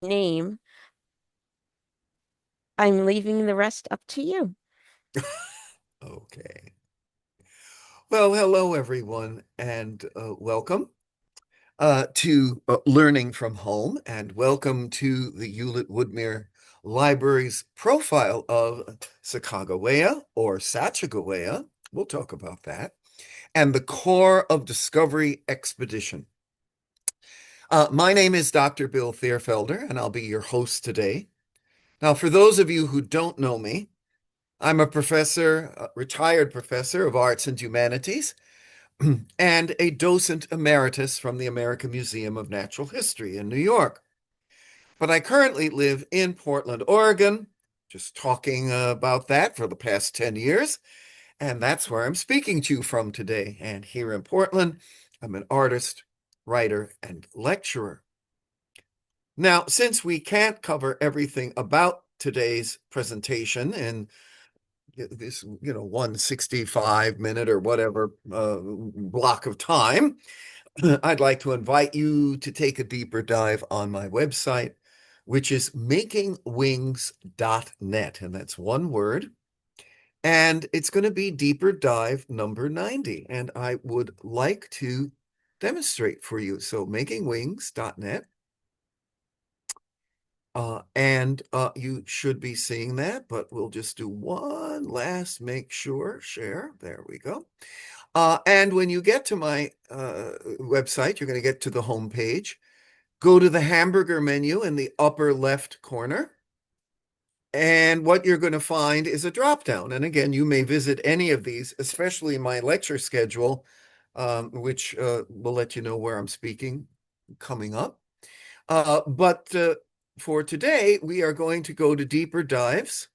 name. I'm leaving the rest up to you. Okay. Well, hello, everyone, and welcome to Learning from Home, and welcome to the Hewlett-Woodmere Library's profile of Sacagawea or Sacagawea. We'll talk about that. And the Core of Discovery Expedition. My name is Dr. Bill Thierfelder, and I'll be your host today. Now, for those of you who don't know me, I'm a professor, a retired professor of arts and humanities, and a docent emeritus from the American Museum of Natural History in New York. But I currently live in Portland, Oregon, just talking about that for the past 10 years. And that's where I'm speaking to you from today. And here in Portland, I'm an artist, writer, and lecturer. Now, since we can't cover everything about today's presentation in this 165-minute or whatever block of time, I'd like to invite you to take a deeper dive on my website, which is makingwings.net, and that's one word. And it's going to be deeper dive number 90, and I would like to demonstrate for you. So makingwings.net. And you should be seeing that, but we'll just do one last make sure share. There we go. And when you get to my website, you're going to get to the home page. Go to the hamburger menu in the upper left corner. And what you're going to find is a drop down. And again, you may visit any of these, especially my lecture schedule, which will let you know where I'm speaking coming up. But for today, we are going to go to deeper dives,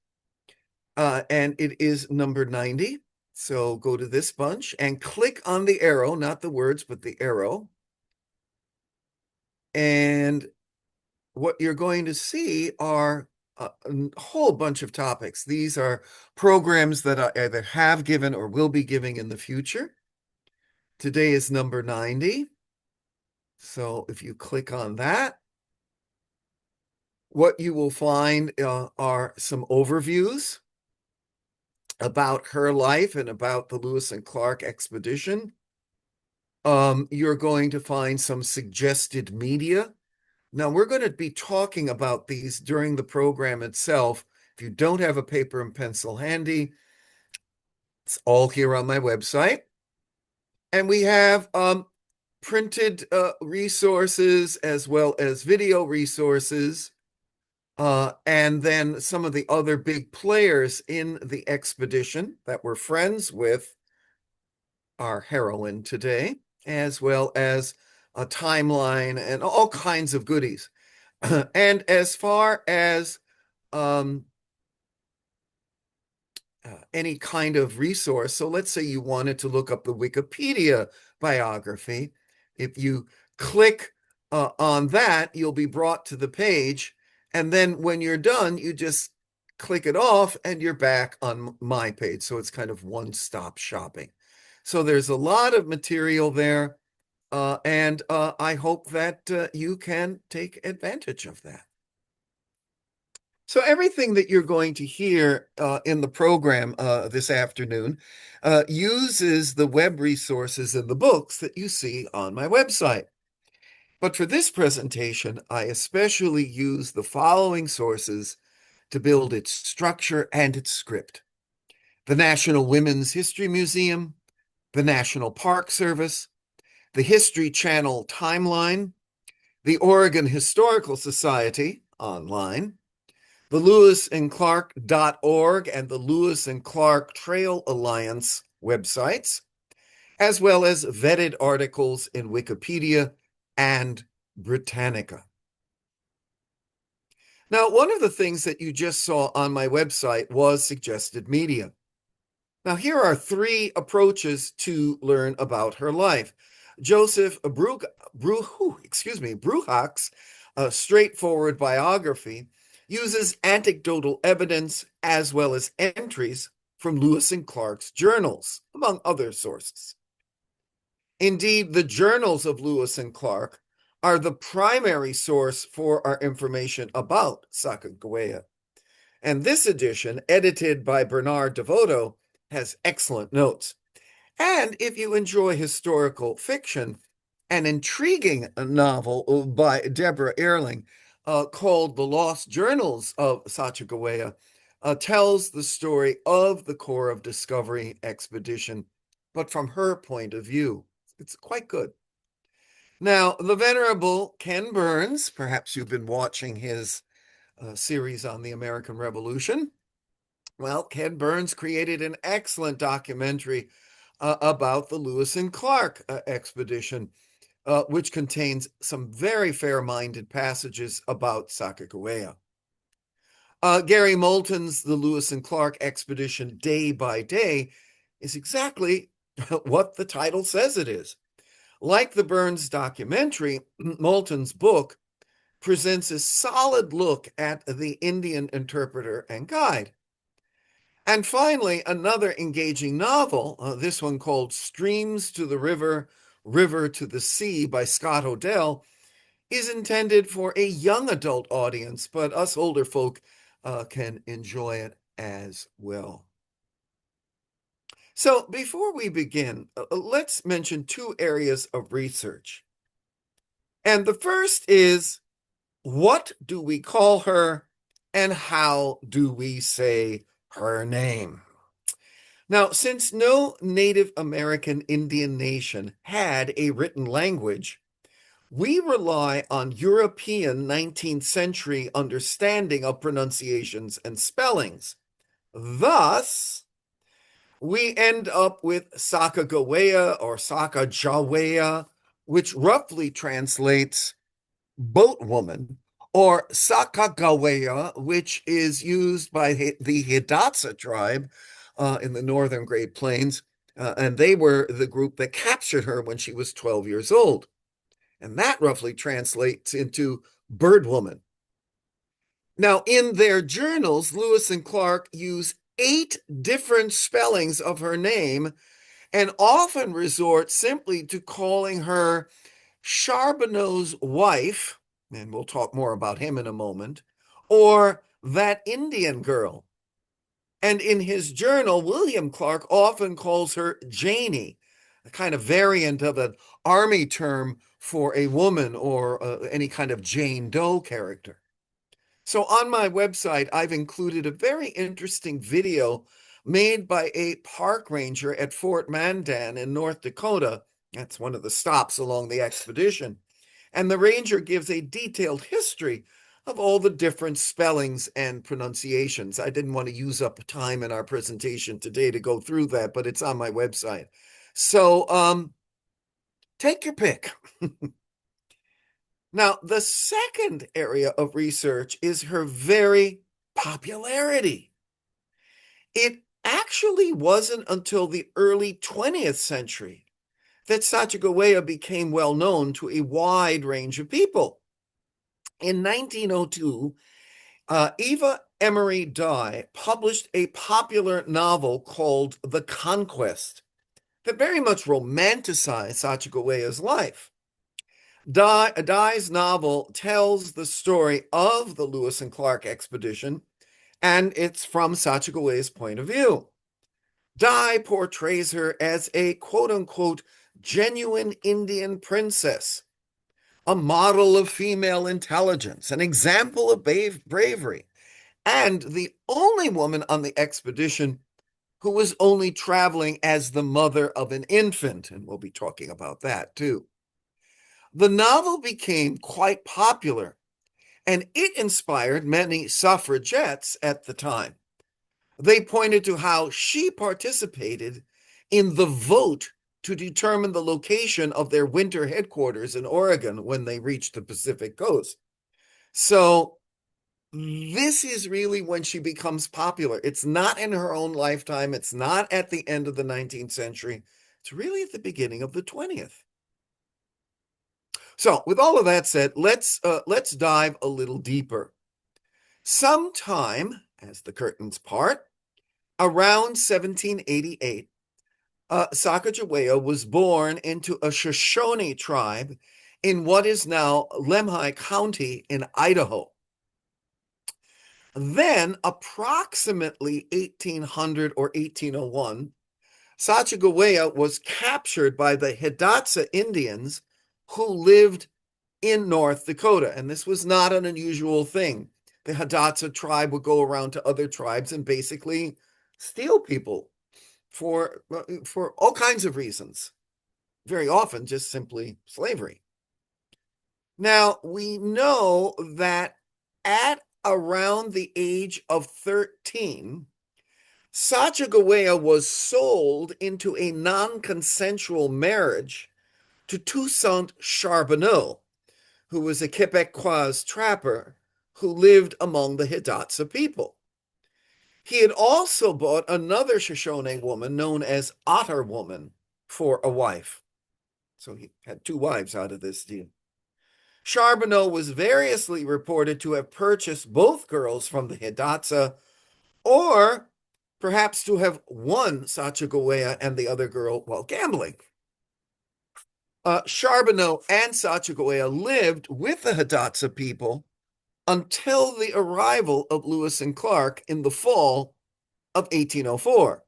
and it is number 90. So go to this bunch and click on the arrow, not the words, but the arrow. And what you're going to see are a whole bunch of topics. These are programs that I either have given or will be giving in the future. Today is number 90. So if you click on that, what you will find are some overviews about her life and about the Lewis and Clark expedition. You're going to find some suggested media. Now, we're going to be talking about these during the program itself. If you don't have a paper and pencil handy, it's all here on my website. And we have printed resources as well as video resources. And then some of the other big players in the expedition that we're friends with our heroine today, as well as a timeline and all kinds of goodies. And as far as any kind of resource, so let's say you wanted to look up the Wikipedia biography, if you click on that, you'll be brought to the page. And then when you're done, you just click it off and you're back on my page. So it's kind of one-stop shopping. So there's a lot of material there, and I hope that you can take advantage of that. So everything that you're going to hear in the program this afternoon uses the web resources and the books that you see on my website. But for this presentation, I especially use the following sources to build its structure and its script: the National Women's History Museum, the National Park Service, the History Channel Timeline, the Oregon Historical Society online, the lewisandclark.org and the Lewis and Clark Trail Alliance websites, as well as vetted articles in Wikipedia and Britannica. Now, one of the things that you just saw on my website was suggested media. Now, here are three approaches to learn about her life. Joseph Bruchacz's straightforward biography uses anecdotal evidence as well as entries from Lewis and Clark's journals, among other sources. Indeed, the journals of Lewis and Clark are the primary source for our information about Sacagawea. And this edition, edited by Bernard Devoto, has excellent notes. And if you enjoy historical fiction, an intriguing novel by Deborah Ehrling called The Lost Journals of Sacagawea tells the story of the Corps of Discovery expedition, but from her point of view. It's quite good. Now, the venerable Ken Burns, perhaps you've been watching his series on the American Revolution. Well, Ken Burns created an excellent documentary about the Lewis and Clark expedition, which contains some very fair-minded passages about Sacagawea. Gary Moulton's The Lewis and Clark Expedition Day by Day is exactly what the title says it is. Like the Burns documentary, Moulton's book presents a solid look at the Indian interpreter and guide. And finally, another engaging novel, this one called Streams to the River, River to the Sea by Scott Odell, is intended for a young adult audience, but us older folk can enjoy it as well. So before we begin, let's mention two areas of research. And the first is, what do we call her and how do we say her name? Now, since no Native American Indian nation had a written language, we rely on European 19th century understanding of pronunciations and spellings. Thus, we end up with Sacagawea or Sacagawea, which roughly translates boat woman, or Sacagawea, which is used by the Hidatsa tribe in the northern Great Plains, and they were the group that captured her when she was 12 years old. And that roughly translates into bird woman. Now, in their journals, Lewis and Clark use 8 different spellings of her name and often resort simply to calling her Charbonneau's wife, and we'll talk more about him in a moment, or that Indian girl. And in his journal, William Clark often calls her Janie, a kind of variant of an army term for a woman or any kind of Jane Doe character. So on my website, I've included a very interesting video made by a park ranger at Fort Mandan in North Dakota. That's one of the stops along the expedition. And the ranger gives a detailed history of all the different spellings and pronunciations. I didn't want to use up time in our presentation today to go through that, but it's on my website. So take your pick. Now, the second area of research is her very popularity. It actually wasn't until the early 20th century that Sacagawea became well known to a wide range of people. In 1902, Eva Emery Dye published a popular novel called The Conquest that very much romanticized Sacagawea's life. Dye's novel tells the story of the Lewis and Clark expedition, and it's from Sacagawea's point of view. Dye portrays her as a quote-unquote genuine Indian princess, a model of female intelligence, an example of bravery, and the only woman on the expedition who was only traveling as the mother of an infant, and we'll be talking about that too. The novel became quite popular, and it inspired many suffragettes at the time. They pointed to how she participated in the vote to determine the location of their winter headquarters in Oregon when they reached the Pacific coast. So this is really when she becomes popular. It's not in her own lifetime. It's not at the end of the 19th century. It's really at the beginning of the 20th. So with all of that said, let's dive a little deeper. Sometime, as the curtains part, around 1788, Sacagawea was born into a Shoshone tribe in what is now Lemhi County in Idaho. Then, approximately 1800 or 1801, Sacagawea was captured by the Hidatsa Indians who lived in North Dakota. And this was not an unusual thing. The Hidatsa tribe would go around to other tribes and basically steal people for all kinds of reasons. Very often just simply slavery. Now, we know that at around the age of 13, Sacagawea was sold into a non-consensual marriage to Toussaint Charbonneau, who was a Quebecois trapper who lived among the Hidatsa people. He had also bought another Shoshone woman known as Otter Woman for a wife. So he had two wives out of this deal. Charbonneau was variously reported to have purchased both girls from the Hidatsa, or perhaps to have won Sacagawea and the other girl while gambling. Charbonneau and Sacagawea lived with the Hidatsa people until the arrival of Lewis and Clark in the fall of 1804.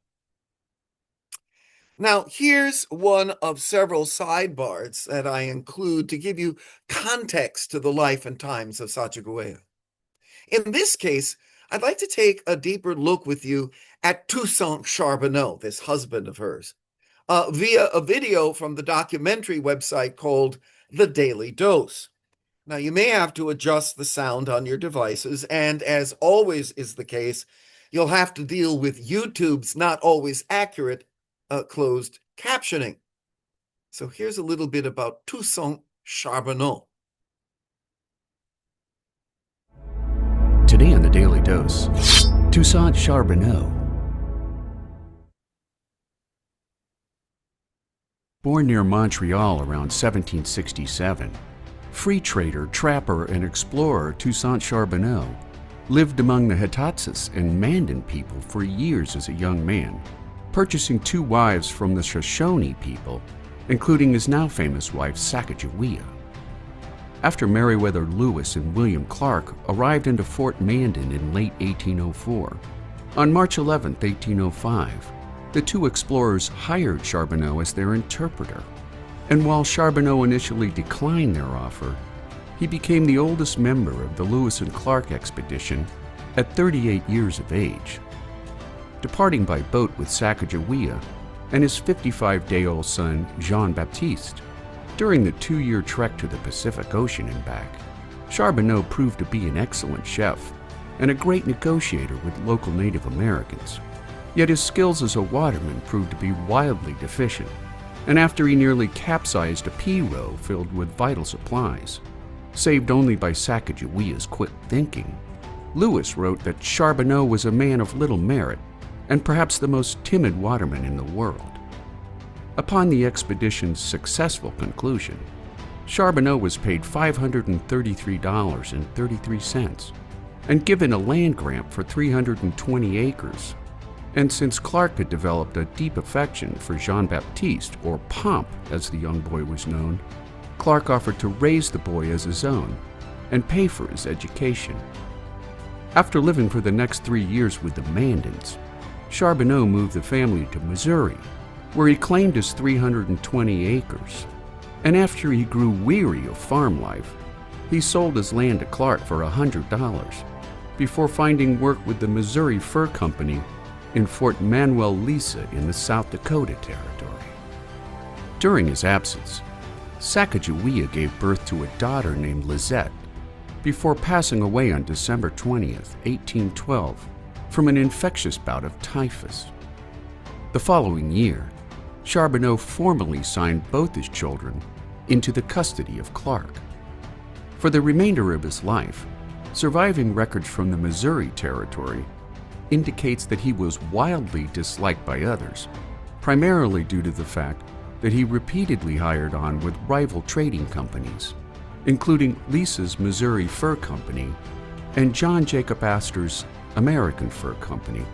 Now, here's one of several sidebars that I include to give you context to the life and times of Sacagawea. In this case, I'd like to take a deeper look with you at Toussaint Charbonneau, this husband of hers, via a video from the documentary website called The Daily Dose. Now, you may have to adjust the sound on your devices, and as always is the case, you'll have to deal with YouTube's not always accurate closed captioning. So here's a little bit about Toussaint Charbonneau. Today on The Daily Dose, Toussaint Charbonneau. Born near Montreal around 1767, free trader, trapper, and explorer Toussaint Charbonneau lived among the Hitatsas and Mandan people for years as a young man, purchasing two wives from the Shoshone people, including his now famous wife Sacagawea. After Meriwether Lewis and William Clark arrived into Fort Mandan in late 1804, on March 11, 1805, the two explorers hired Charbonneau as their interpreter. And while Charbonneau initially declined their offer, he became the oldest member of the Lewis and Clark expedition at 38 years of age. Departing by boat with Sacagawea and his 55-day-old son, Jean-Baptiste, during the 2-year trek to the Pacific Ocean and back, Charbonneau proved to be an excellent chef and a great negotiator with local Native Americans. Yet his skills as a waterman proved to be wildly deficient, and after he nearly capsized a pirogue filled with vital supplies, saved only by Sacagawea's quick thinking, Lewis wrote that Charbonneau was a man of little merit and perhaps the most timid waterman in the world. Upon the expedition's successful conclusion, Charbonneau was paid $533.33 and given a land grant for 320 acres. And since Clark had developed a deep affection for Jean-Baptiste, or Pomp as the young boy was known, Clark offered to raise the boy as his own and pay for his education. After living for the next 3 years with the Mandans, Charbonneau moved the family to Missouri, where he claimed his 320 acres. And after he grew weary of farm life, he sold his land to Clark for $100 before finding work with the Missouri Fur Company in Fort Manuel Lisa in the South Dakota Territory. During his absence, Sacagawea gave birth to a daughter named Lizette before passing away on December 20th, 1812, from an infectious bout of typhus. The following year, Charbonneau formally signed both his children into the custody of Clark. For the remainder of his life, surviving records from the Missouri Territory indicates that he was wildly disliked by others, primarily due to the fact that he repeatedly hired on with rival trading companies, including Lisa's Missouri Fur Company and John Jacob Astor's American Fur Company,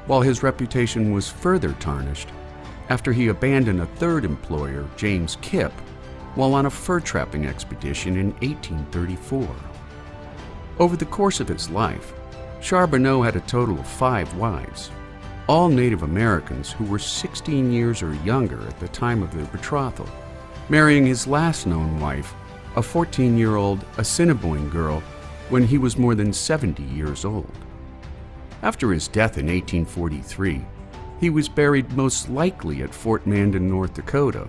while his reputation was further tarnished after he abandoned a third employer, James Kipp, while on a fur trapping expedition in 1834. Over the course of his life, Charbonneau had a total of 5 wives, all Native Americans who were 16 years or younger at the time of their betrothal, marrying his last known wife, a 14-year-old Assiniboine girl, when he was more than 70 years old. After his death in 1843, he was buried most likely at Fort Mandan, North Dakota,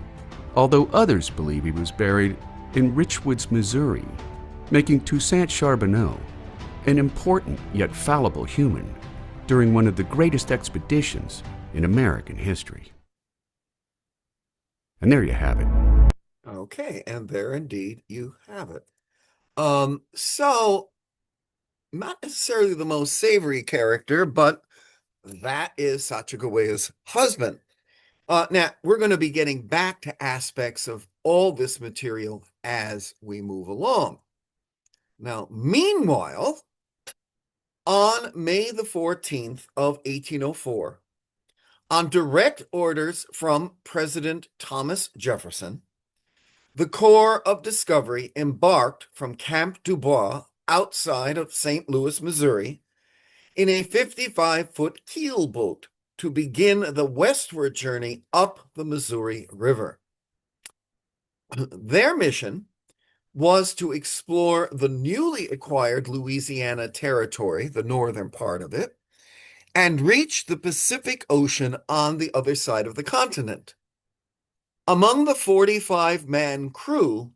although others believe he was buried in Richwoods, Missouri, making Toussaint Charbonneau an important yet fallible human during one of the greatest expeditions in American history. And there you have it. Okay, and there indeed you have it. So not necessarily the most savory character, but that is Sacagawea's husband. Now, we're going to be getting back to aspects of all this material as we move along. Now, meanwhile, on May the 14th of 1804, on direct orders from President Thomas Jefferson, the Corps of Discovery embarked from Camp Dubois outside of St. Louis, Missouri, in a 55-foot keelboat to begin the westward journey up the Missouri River. Their mission was to explore the newly acquired Louisiana Territory, the northern part of it, and reach the Pacific Ocean on the other side of the continent. Among the 45-man crew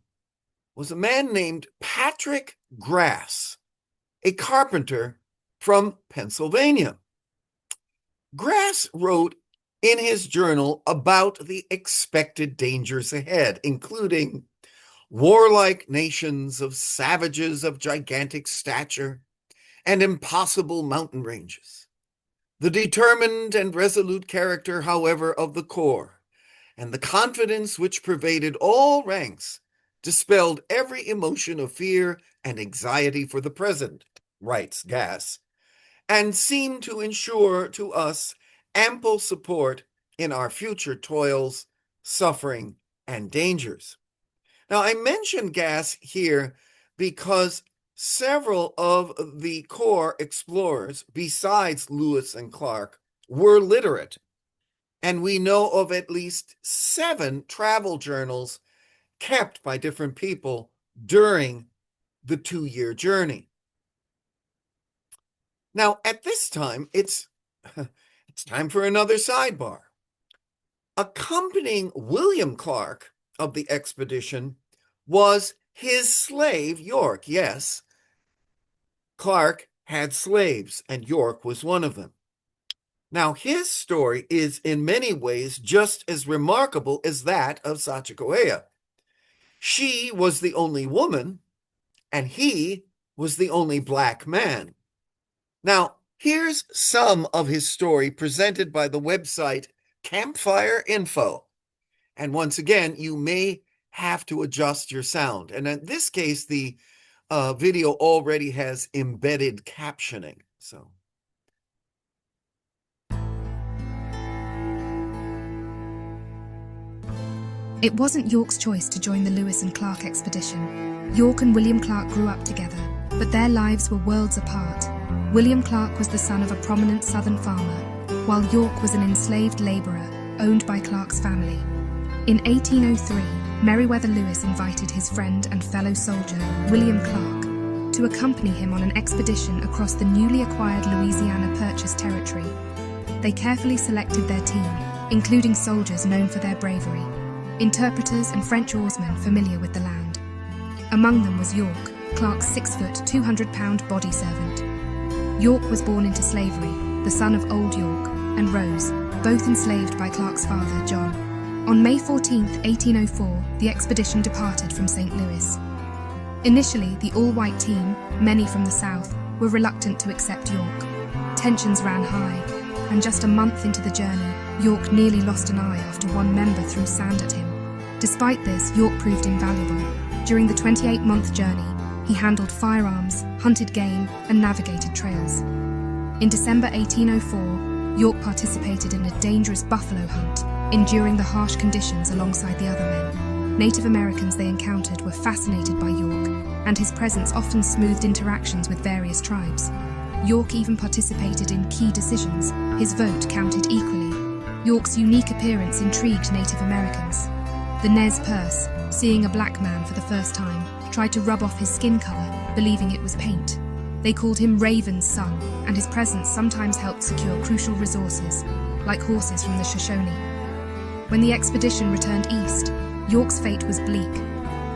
was a man named Patrick Grass, a carpenter from Pennsylvania. Grass wrote in his journal about the expected dangers ahead, including warlike nations of savages of gigantic stature and impossible mountain ranges. The determined and resolute character, however, of the Corps, and the confidence which pervaded all ranks, dispelled every emotion of fear and anxiety for the present, writes Gass, and seemed to ensure to us ample support in our future toils, suffering, and dangers. Now, I mention Gass here because several of the Corps explorers, besides Lewis and Clark, were literate, and we know of at least 7 travel journals kept by different people during the 2-year journey. Now, at this time, it's time for another sidebar. Accompanying William Clark of the expedition was his slave, York. Yes, Clark had slaves, and York was one of them. Now, his story is in many ways just as remarkable as that of Sacagawea. She was the only woman, and he was the only black man. Now, here's some of his story presented by the website Campfire Info. And once again, you may have to adjust your sound. And in this case, the video already has embedded captioning. So. It wasn't York's choice to join the Lewis and Clark expedition. York and William Clark grew up together, but their lives were worlds apart. William Clark was the son of a prominent southern farmer, while York was an enslaved laborer owned by Clark's family. In 1803, Meriwether Lewis invited his friend and fellow soldier, William Clark, to accompany him on an expedition across the newly acquired Louisiana Purchase territory. They carefully selected their team, including soldiers known for their bravery, interpreters and French oarsmen familiar with the land. Among them was York, Clark's 6-foot, 200-pound body servant. York was born into slavery, the son of Old York, and Rose, both enslaved by Clark's father, John. On May 14, 1804, the expedition departed from St. Louis. Initially, the all-white team, many from the South, were reluctant to accept York. Tensions ran high, and just a month into the journey, York nearly lost an eye after one member threw sand at him. Despite this, York proved invaluable. During the 28-month journey, he handled firearms, hunted game, and navigated trails. In December 1804, York participated in a dangerous buffalo hunt, enduring the harsh conditions alongside the other men. Native Americans they encountered were fascinated by York, and his presence often smoothed interactions with various tribes. York even participated in key decisions. His vote counted equally. York's unique appearance intrigued Native Americans. The Nez Perce, seeing a black man for the first time, tried to rub off his skin color, believing it was paint. They called him Raven's son, and his presence sometimes helped secure crucial resources, like horses from the Shoshone. When the expedition returned east, York's fate was bleak.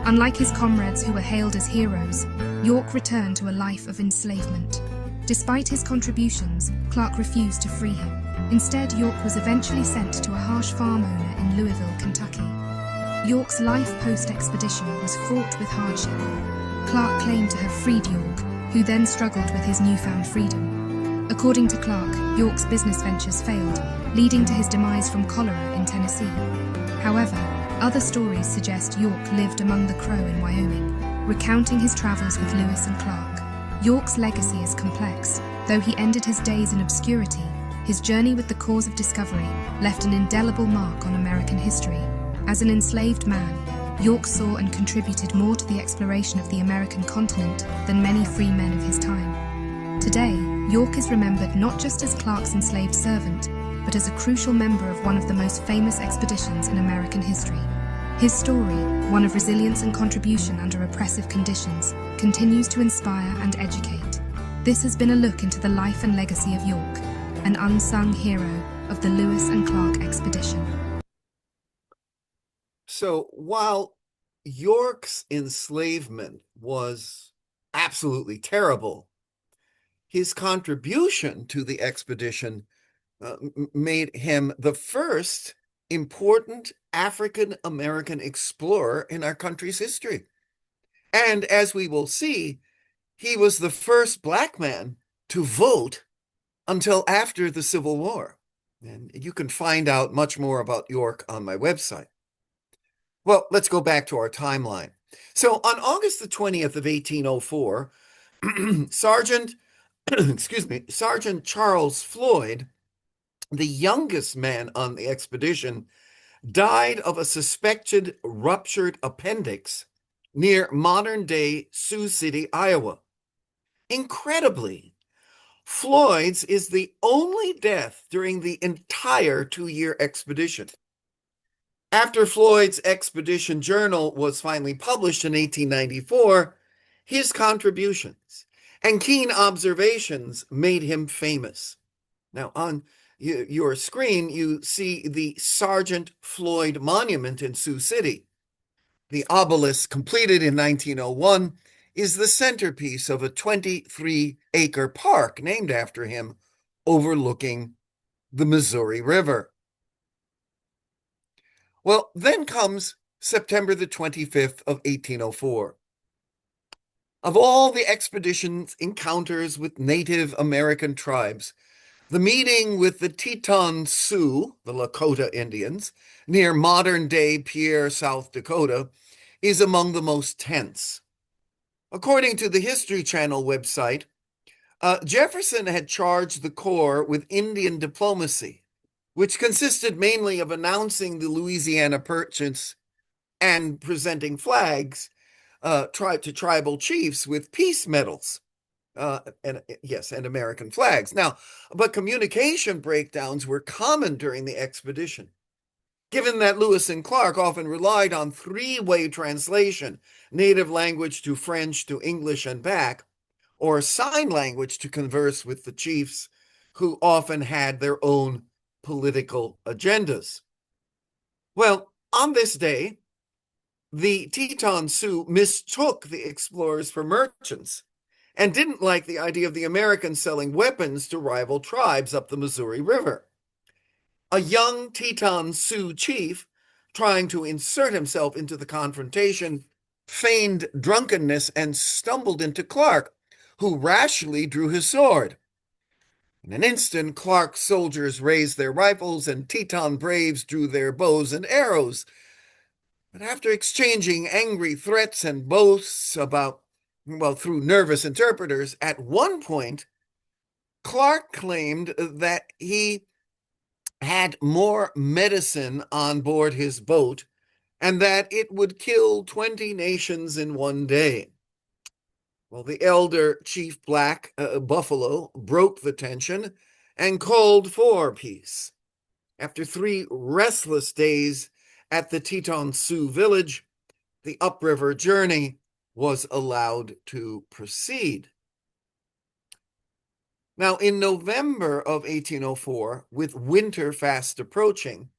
Unlike his comrades who were hailed as heroes, York returned to a life of enslavement. Despite his contributions, Clark refused to free him. Instead, York was eventually sent to a harsh farm owner in Louisville, Kentucky. York's life post-expedition was fraught with hardship. Clark claimed to have freed York, who then struggled with his newfound freedom. According to Clark, York's business ventures failed, leading to his demise from cholera in Tennessee. However, other stories suggest York lived among the Crow in Wyoming, recounting his travels with Lewis and Clark. York's legacy is complex. Though he ended his days in obscurity, his journey with the cause of discovery left an indelible mark on American history. As an enslaved man, York saw and contributed more to the exploration of the American continent than many free men of his time. Today, York is remembered not just as Clark's enslaved servant, but as a crucial member of one of the most famous expeditions in American history. His story, one of resilience and contribution under oppressive conditions, continues to inspire and educate. This has been a look into the life and legacy of York, an unsung hero of the Lewis and Clark expedition. So while York's enslavement was absolutely terrible, his contribution to the expedition made him the first important African-American explorer in our country's history. And as we will see, he was the first black man to vote until after the Civil War. And you can find out much more about York on my website. Well, let's go back to our timeline. So on August the 20th of 1804, Sergeant Charles Floyd, the youngest man on the expedition, died of a suspected ruptured appendix near modern-day Sioux City, Iowa. Incredibly, Floyd's is the only death during the entire 2-year expedition. After Floyd's expedition journal was finally published in 1894, his contributions and keen observations made him famous. Now, on your screen, you see the Sergeant Floyd Monument in Sioux City. The obelisk, completed in 1901, is the centerpiece of a 23-acre park named after him, overlooking the Missouri River. Well, then comes September the 25th of 1804. Of all the expedition's encounters with Native American tribes, the meeting with the Teton Sioux, the Lakota Indians, near modern-day Pierre, South Dakota, is among the most tense. According to the History Channel website, Jefferson had charged the Corps with Indian diplomacy, which consisted mainly of announcing the Louisiana Purchase and presenting flags to tribal chiefs with peace medals, and American flags. Now, but communication breakdowns were common during the expedition, given that Lewis and Clark often relied on three-way translation, native language to French to English and back, or sign language to converse with the chiefs, who often had their own political agendas. Well, on this day, the Teton Sioux mistook the explorers for merchants and didn't like the idea of the Americans selling weapons to rival tribes up the Missouri River. A young Teton Sioux chief, trying to insert himself into the confrontation, feigned drunkenness and stumbled into Clark, who rashly drew his sword. In an instant, Clark's soldiers raised their rifles and Teton braves drew their bows and arrows. But after exchanging angry threats and boasts through nervous interpreters, at one point, Clark claimed that he had more medicine on board his boat and that it would kill 20 nations in one day. Well, the elder Chief Black Buffalo broke the tension and called for peace. After 3 restless days at the Teton Sioux village, the upriver journey was allowed to proceed. Now, in November of 1804, with winter fast approaching,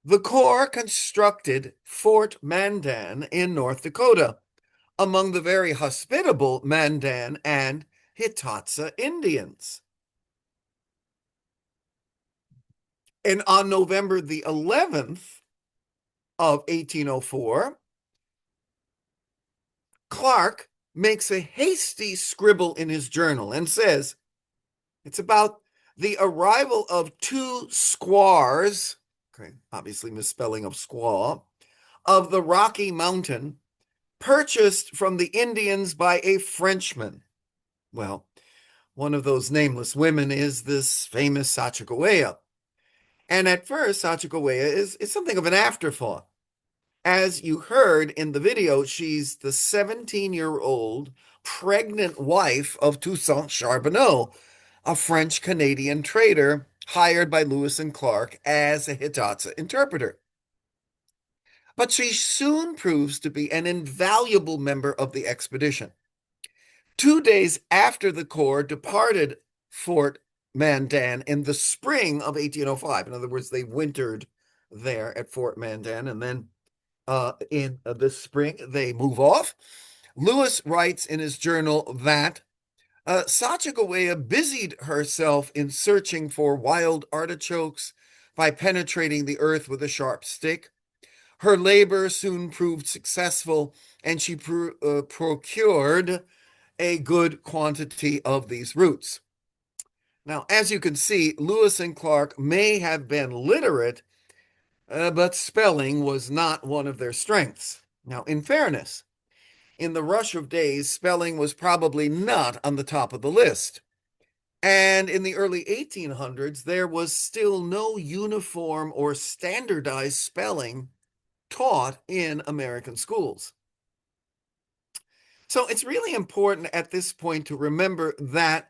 the Corps constructed Fort Mandan in North Dakota, among the very hospitable Mandan and Hitatsa Indians. And on November the 11th of 1804, Clark makes a hasty scribble in his journal and says, it's about the arrival of 2 squaws, okay, obviously misspelling of squaw, of the Rocky Mountain, purchased from the Indians by a Frenchman. Well, one of those nameless women is this famous Sacagawea. And at first, Sacagawea is something of an afterthought. As you heard in the video, she's the 17-year-old pregnant wife of Toussaint Charbonneau, a French-Canadian trader hired by Lewis and Clark as a Hitatsa interpreter. But she soon proves to be an invaluable member of the expedition. 2 days after the Corps departed Fort Mandan in the spring of 1805, in other words, they wintered there at Fort Mandan, and then in the spring they move off. Lewis writes in his journal that Sacagawea busied herself in searching for wild artichokes by penetrating the earth with a sharp stick. Her labor soon proved successful, and she procured a good quantity of these roots. Now, as you can see, Lewis and Clark may have been literate, but spelling was not one of their strengths. Now, in fairness, in the rush of days, spelling was probably not on the top of the list. And in the early 1800s, there was still no uniform or standardized spelling taught in American schools. So it's really important at this point to remember that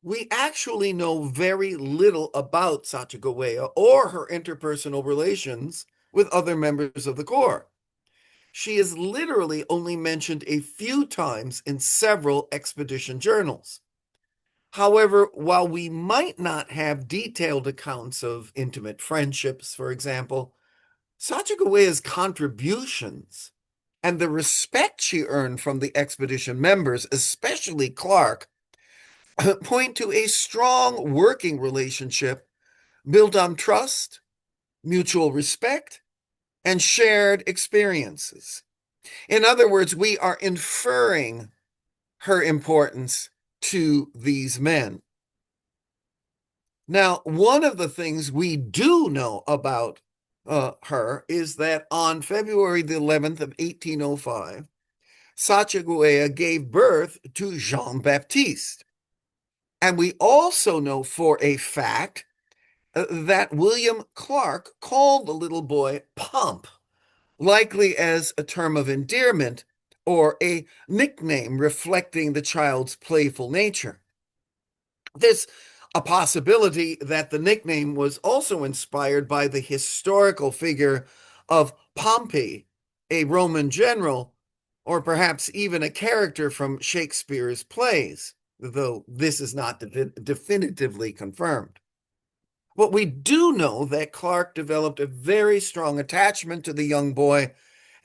we actually know very little about Sacagawea or her interpersonal relations with other members of the Corps. She is literally only mentioned a few times in several expedition journals. However, while we might not have detailed accounts of intimate friendships, for example, Sacagawea's contributions and the respect she earned from the expedition members, especially Clark, point to a strong working relationship built on trust, mutual respect, and shared experiences. In other words, we are inferring her importance to these men. Now, one of the things we do know about her is that on February the 11th of 1805, Sacagawea gave birth to Jean-Baptiste. And we also know for a fact that William Clark called the little boy Pump, likely as a term of endearment or a nickname reflecting the child's playful nature. There's a possibility that the nickname was also inspired by the historical figure of Pompey, a Roman general, or perhaps even a character from Shakespeare's plays, though this is not definitively confirmed. But we do know that Clark developed a very strong attachment to the young boy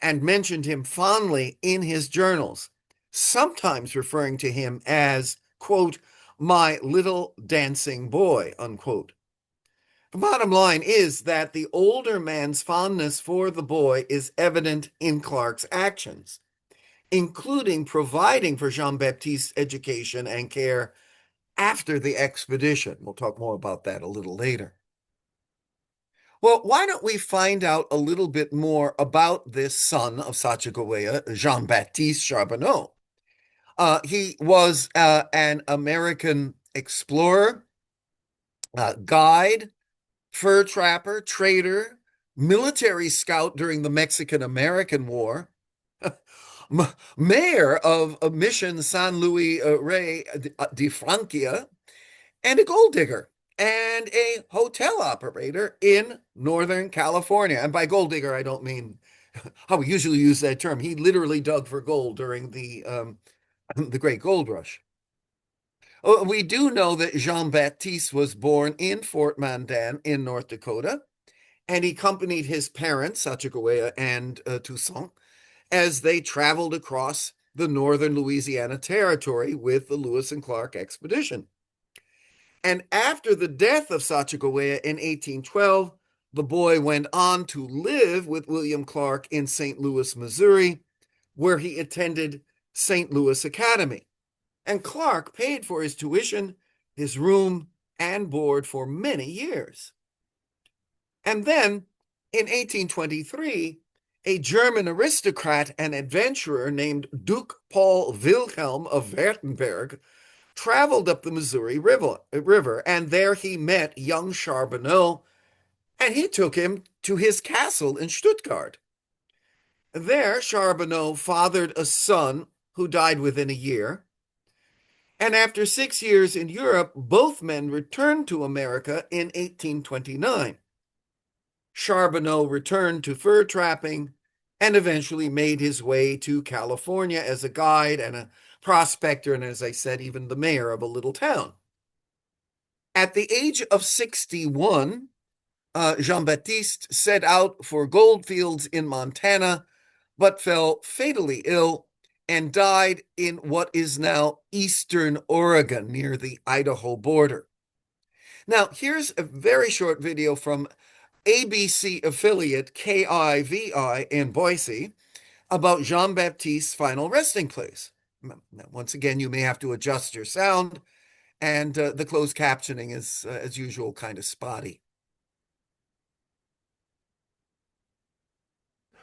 and mentioned him fondly in his journals, sometimes referring to him as, quote, my little dancing boy, unquote. The bottom line is that the older man's fondness for the boy is evident in Clark's actions, including providing for Jean-Baptiste's education and care after the expedition. We'll talk more about that a little later. Well, why don't we find out a little bit more about this son of Sacagawea, Jean-Baptiste Charbonneau? He was an American explorer, guide, fur trapper, trader, military scout during the Mexican-American War, mayor of Mission San Luis Rey de Francia, and a gold digger and a hotel operator in Northern California. And by gold digger, I don't mean how we usually use that term. He literally dug for gold during the Great Gold Rush. We do know that Jean-Baptiste was born in Fort Mandan in North Dakota, and he accompanied his parents, Sacagawea and Toussaint, as they traveled across the northern Louisiana Territory with the Lewis and Clark expedition. And after the death of Sacagawea in 1812, the boy went on to live with William Clark in St. Louis, Missouri, where he attended St. Louis Academy. And Clark paid for his tuition, his room, and board for many years. And then, in 1823, a German aristocrat and adventurer named Duke Paul Wilhelm of Württemberg traveled up the Missouri River, and there he met young Charbonneau, and he took him to his castle in Stuttgart. There, Charbonneau fathered a son who died within a year, and after 6 years in Europe, both men returned to America in 1829. Charbonneau returned to fur trapping and eventually made his way to California as a guide and a prospector, and as I said, even the mayor of a little town. At the age of 61, Jean-Baptiste set out for gold fields in Montana, but fell fatally ill and died in what is now eastern Oregon near the Idaho border. Now, here's a very short video from ABC affiliate KIVI in Boise about Jean-Baptiste's final resting place. Now, once again, you may have to adjust your sound, and the closed captioning is, as usual, kind of spotty.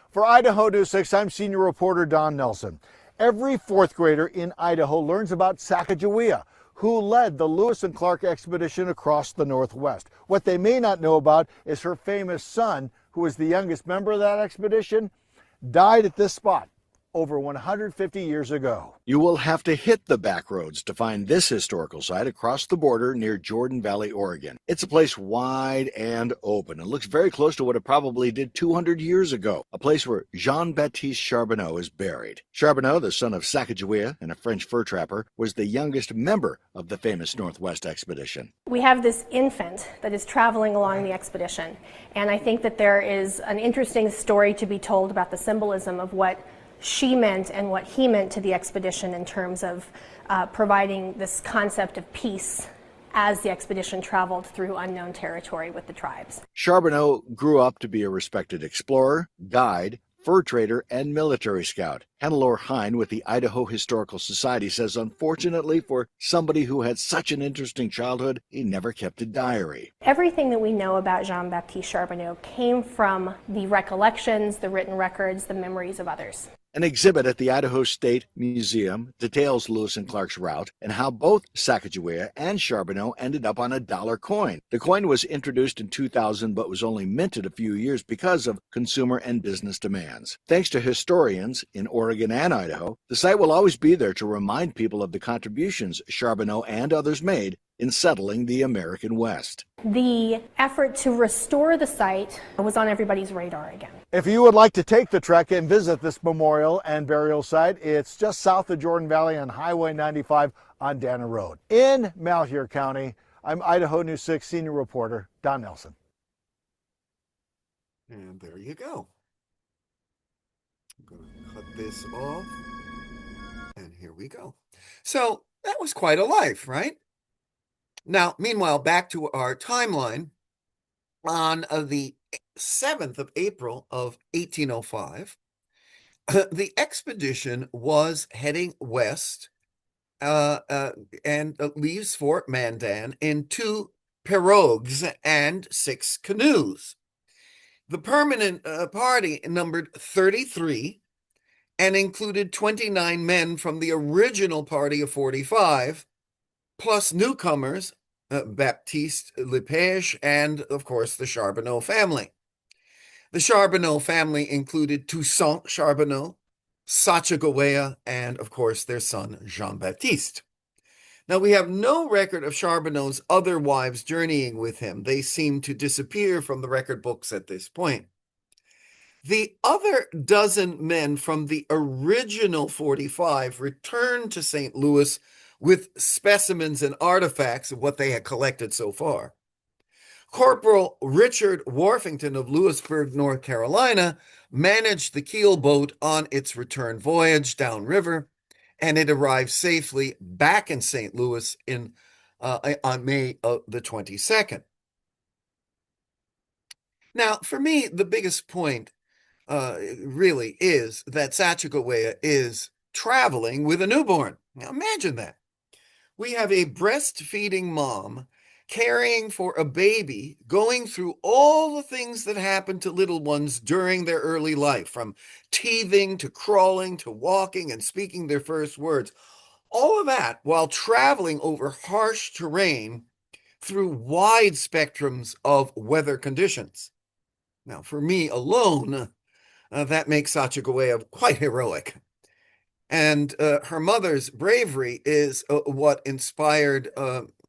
For Idaho News 6, I'm senior reporter Don Nelson. Every fourth grader in Idaho learns about Sacagawea, who led the Lewis and Clark expedition across the Northwest. What they may not know about is her famous son, who was the youngest member of that expedition, died at this spot over 150 years ago. You will have to hit the back roads to find this historical site across the border near Jordan Valley, Oregon. It's a place wide and open and looks very close to what it probably did 200 years ago, a place where Jean-Baptiste Charbonneau is buried. Charbonneau, the son of Sacagawea and a French fur trapper, was the youngest member of the famous Northwest expedition. We have this infant that is traveling along the expedition, and I think that there is an interesting story to be told about the symbolism of what she meant and what he meant to the expedition in terms of providing this concept of peace as the expedition traveled through unknown territory with the tribes. Charbonneau grew up to be a respected explorer, guide, fur trader, and military scout. Hannelore Hine with the Idaho Historical Society says, unfortunately for somebody who had such an interesting childhood, he never kept a diary. Everything that we know about Jean-Baptiste Charbonneau came from the recollections, the written records, the memories of others. An exhibit at the Idaho State Museum details Lewis and Clark's route and how both Sacagawea and Charbonneau ended up on a dollar coin. The coin was introduced in 2000 but was only minted a few years because of consumer and business demands. Thanks to historians in Oregon and Idaho, the site will always be there to remind people of the contributions Charbonneau and others made in settling the American West. The effort to restore the site was on everybody's radar again. If you would like to take the trek and visit this memorial and burial site, it's just south of Jordan Valley on Highway 95 on Dana Road. In Malheur County, I'm Idaho News 6 senior reporter Don Nelson. And there you go. I'm going to cut this off. And here we go. So that was quite a life, right? Now, meanwhile, back to our timeline. On the 7th of April of 1805, the expedition was heading west and leaves Fort Mandan in 2 pirogues and 6 canoes. The permanent party numbered 33 and included 29 men from the original party of 45, plus newcomers, Baptiste Lepage, and of course the Charbonneau family. The Charbonneau family included Toussaint Charbonneau, Sacagawea, and of course their son Jean-Baptiste. Now, we have no record of Charbonneau's other wives journeying with him. They seem to disappear from the record books at this point. The other dozen men from the original 45 returned to St. Louis with specimens and artifacts of what they had collected so far. Corporal Richard Warfington of Lewisburg, North Carolina, managed the keel boat on its return voyage downriver, and it arrived safely back in St. Louis on May the 22nd. Now, for me, the biggest point really is that Sacagawea is traveling with a newborn. Now, imagine that. We have a breastfeeding mom caring for a baby, going through all the things that happen to little ones during their early life, from teething to crawling to walking and speaking their first words. All of that while traveling over harsh terrain through wide spectrums of weather conditions. Now, for me alone, that makes Sacagawea quite heroic. And her mother's bravery is what inspired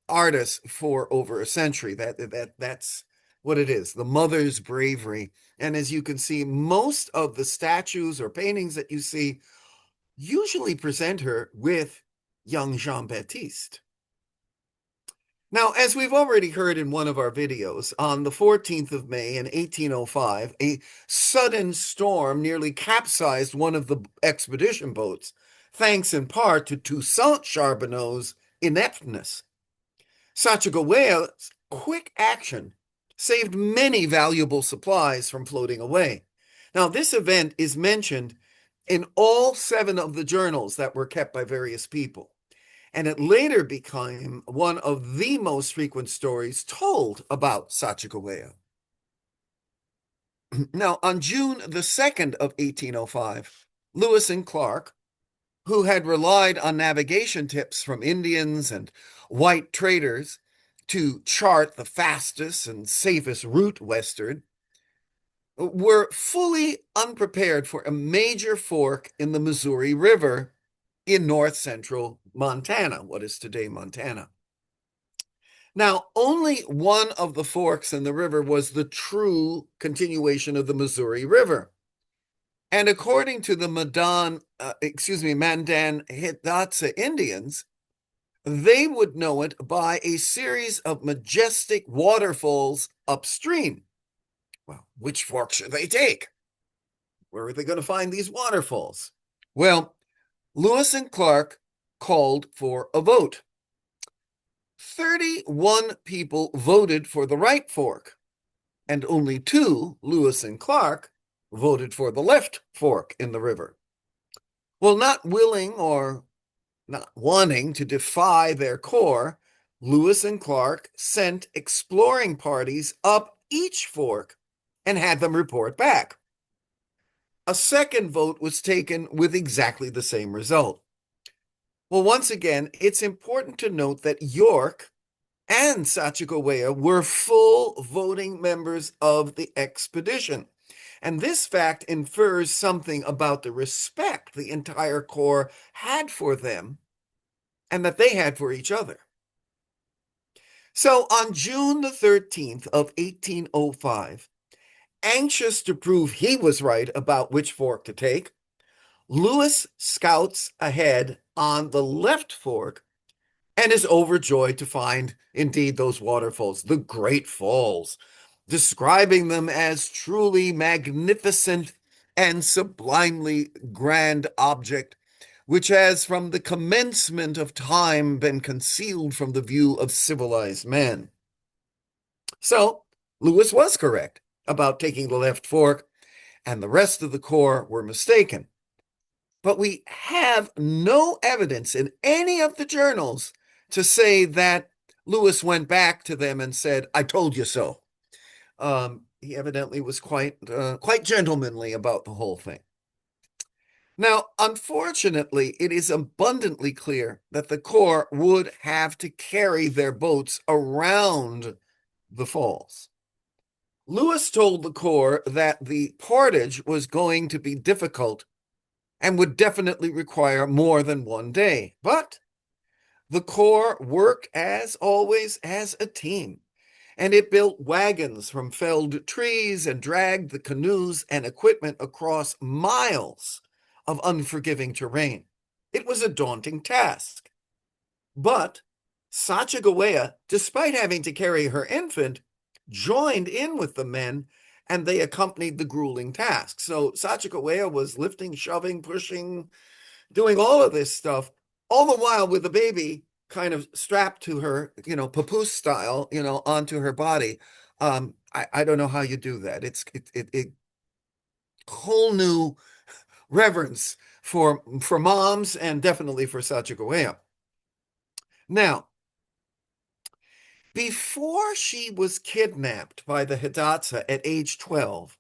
artists for over a century. That's what it is, the mother's bravery. And as you can see, most of the statues or paintings that you see usually present her with young Jean-Baptiste. Now, as we've already heard in one of our videos, on the 14th of May in 1805, a sudden storm nearly capsized one of the expedition boats, thanks in part to Toussaint Charbonneau's ineptness. Sacagawea's quick action saved many valuable supplies from floating away. Now, this event is mentioned in all 7 of the journals that were kept by various people. And it later became one of the most frequent stories told about Sacagawea. Now, on June the 2nd of 1805, Lewis and Clark, who had relied on navigation tips from Indians and white traders to chart the fastest and safest route westward, were fully unprepared for a major fork in the Missouri River in north central Montana, what is today Montana. Now, only one of the forks in the river was the true continuation of the Missouri River. And according to the Mandan Hidatsa Indians, they would know it by a series of majestic waterfalls upstream. Well, which fork should they take? Where are they going to find these waterfalls? Well, Lewis and Clark called for a vote. 31 people voted for the right fork, and only 2, Lewis and Clark, voted for the left fork in the river. Well, not willing or not wanting to defy their core, Lewis and Clark sent exploring parties up each fork and had them report back. A second vote was taken with exactly the same result. Well, once again, it's important to note that York and Sacagawea were full voting members of the expedition. And this fact infers something about the respect the entire Corps had for them and that they had for each other. So on June the 13th of 1805, anxious to prove he was right about which fork to take, Lewis scouts ahead on the left fork and is overjoyed to find, indeed, those waterfalls, the Great Falls, describing them as truly magnificent and sublimely grand object, which has from the commencement of time been concealed from the view of civilized man. So Lewis was correct about taking the left fork, and the rest of the Corps were mistaken. But we have no evidence in any of the journals to say that Lewis went back to them and said, "I told you so." He evidently was quite gentlemanly about the whole thing. Now, unfortunately, it is abundantly clear that the Corps would have to carry their boats around the falls. Lewis told the Corps that the portage was going to be difficult and would definitely require more than one day. But the Corps worked, as always, as a team, and it built wagons from felled trees and dragged the canoes and equipment across miles of unforgiving terrain. It was a daunting task. But Sacagawea, despite having to carry her infant, joined in with the men, and they accompanied the grueling task. So Sacagawea was lifting, shoving, pushing, doing all of this stuff, all the while with the baby kind of strapped to her, papoose style, onto her body. I don't know how you do that. It's whole new reverence for moms and definitely for Sacagawea. Now, before she was kidnapped by the Hidatsa at age 12,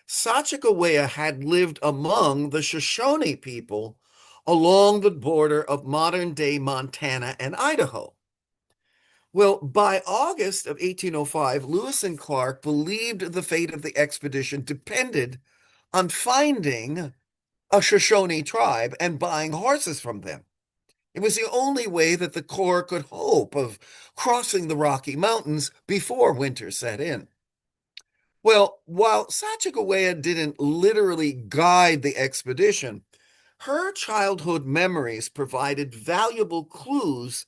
Sacagawea had lived among the Shoshone people along the border of modern-day Montana and Idaho. Well, by August of 1805, Lewis and Clark believed the fate of the expedition depended on finding a Shoshone tribe and buying horses from them. It was the only way that the Corps could hope of crossing the Rocky Mountains before winter set in. Well, while Sacagawea didn't literally guide the expedition, her childhood memories provided valuable clues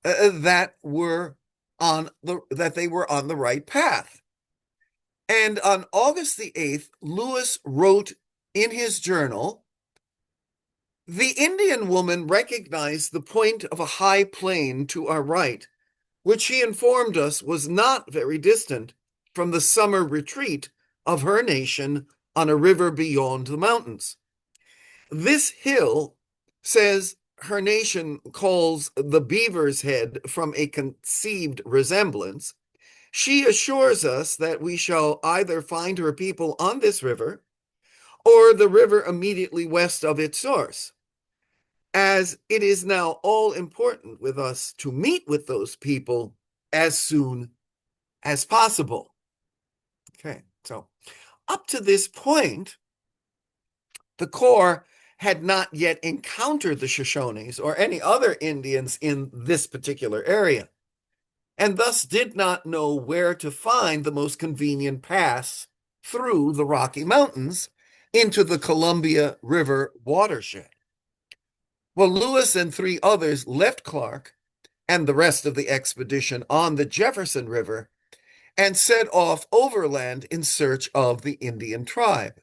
that they were on the right path. And on August the 8th, Lewis wrote in his journal, "The Indian woman recognized the point of a high plain to our right, which he informed us was not very distant from the summer retreat of her nation on a river beyond the mountains. This hill," says, "her nation calls the Beaver's Head from a conceived resemblance. She assures us that we shall either find her people on this river or the river immediately west of its source, as it is now all important with us to meet with those people as soon as possible." Okay, so up to this point, the Corps had not yet encountered the Shoshones or any other Indians in this particular area, and thus did not know where to find the most convenient pass through the Rocky Mountains into the Columbia River watershed. Well, Lewis and 3 others left Clark and the rest of the expedition on the Jefferson River and set off overland in search of the Indian tribe.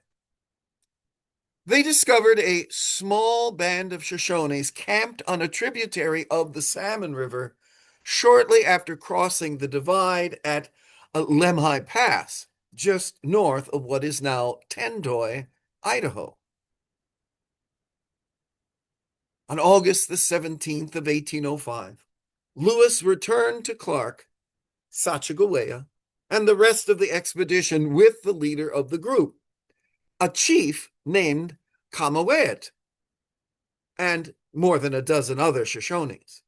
They discovered a small band of Shoshones camped on a tributary of the Salmon River shortly after crossing the divide at Lemhi Pass, just north of what is now Tendoy, Idaho. On August the 17th of 1805, Lewis returned to Clark, Sacagawea, and the rest of the expedition with the leader of the group, a chief named Kamawet, and more than a dozen other Shoshones.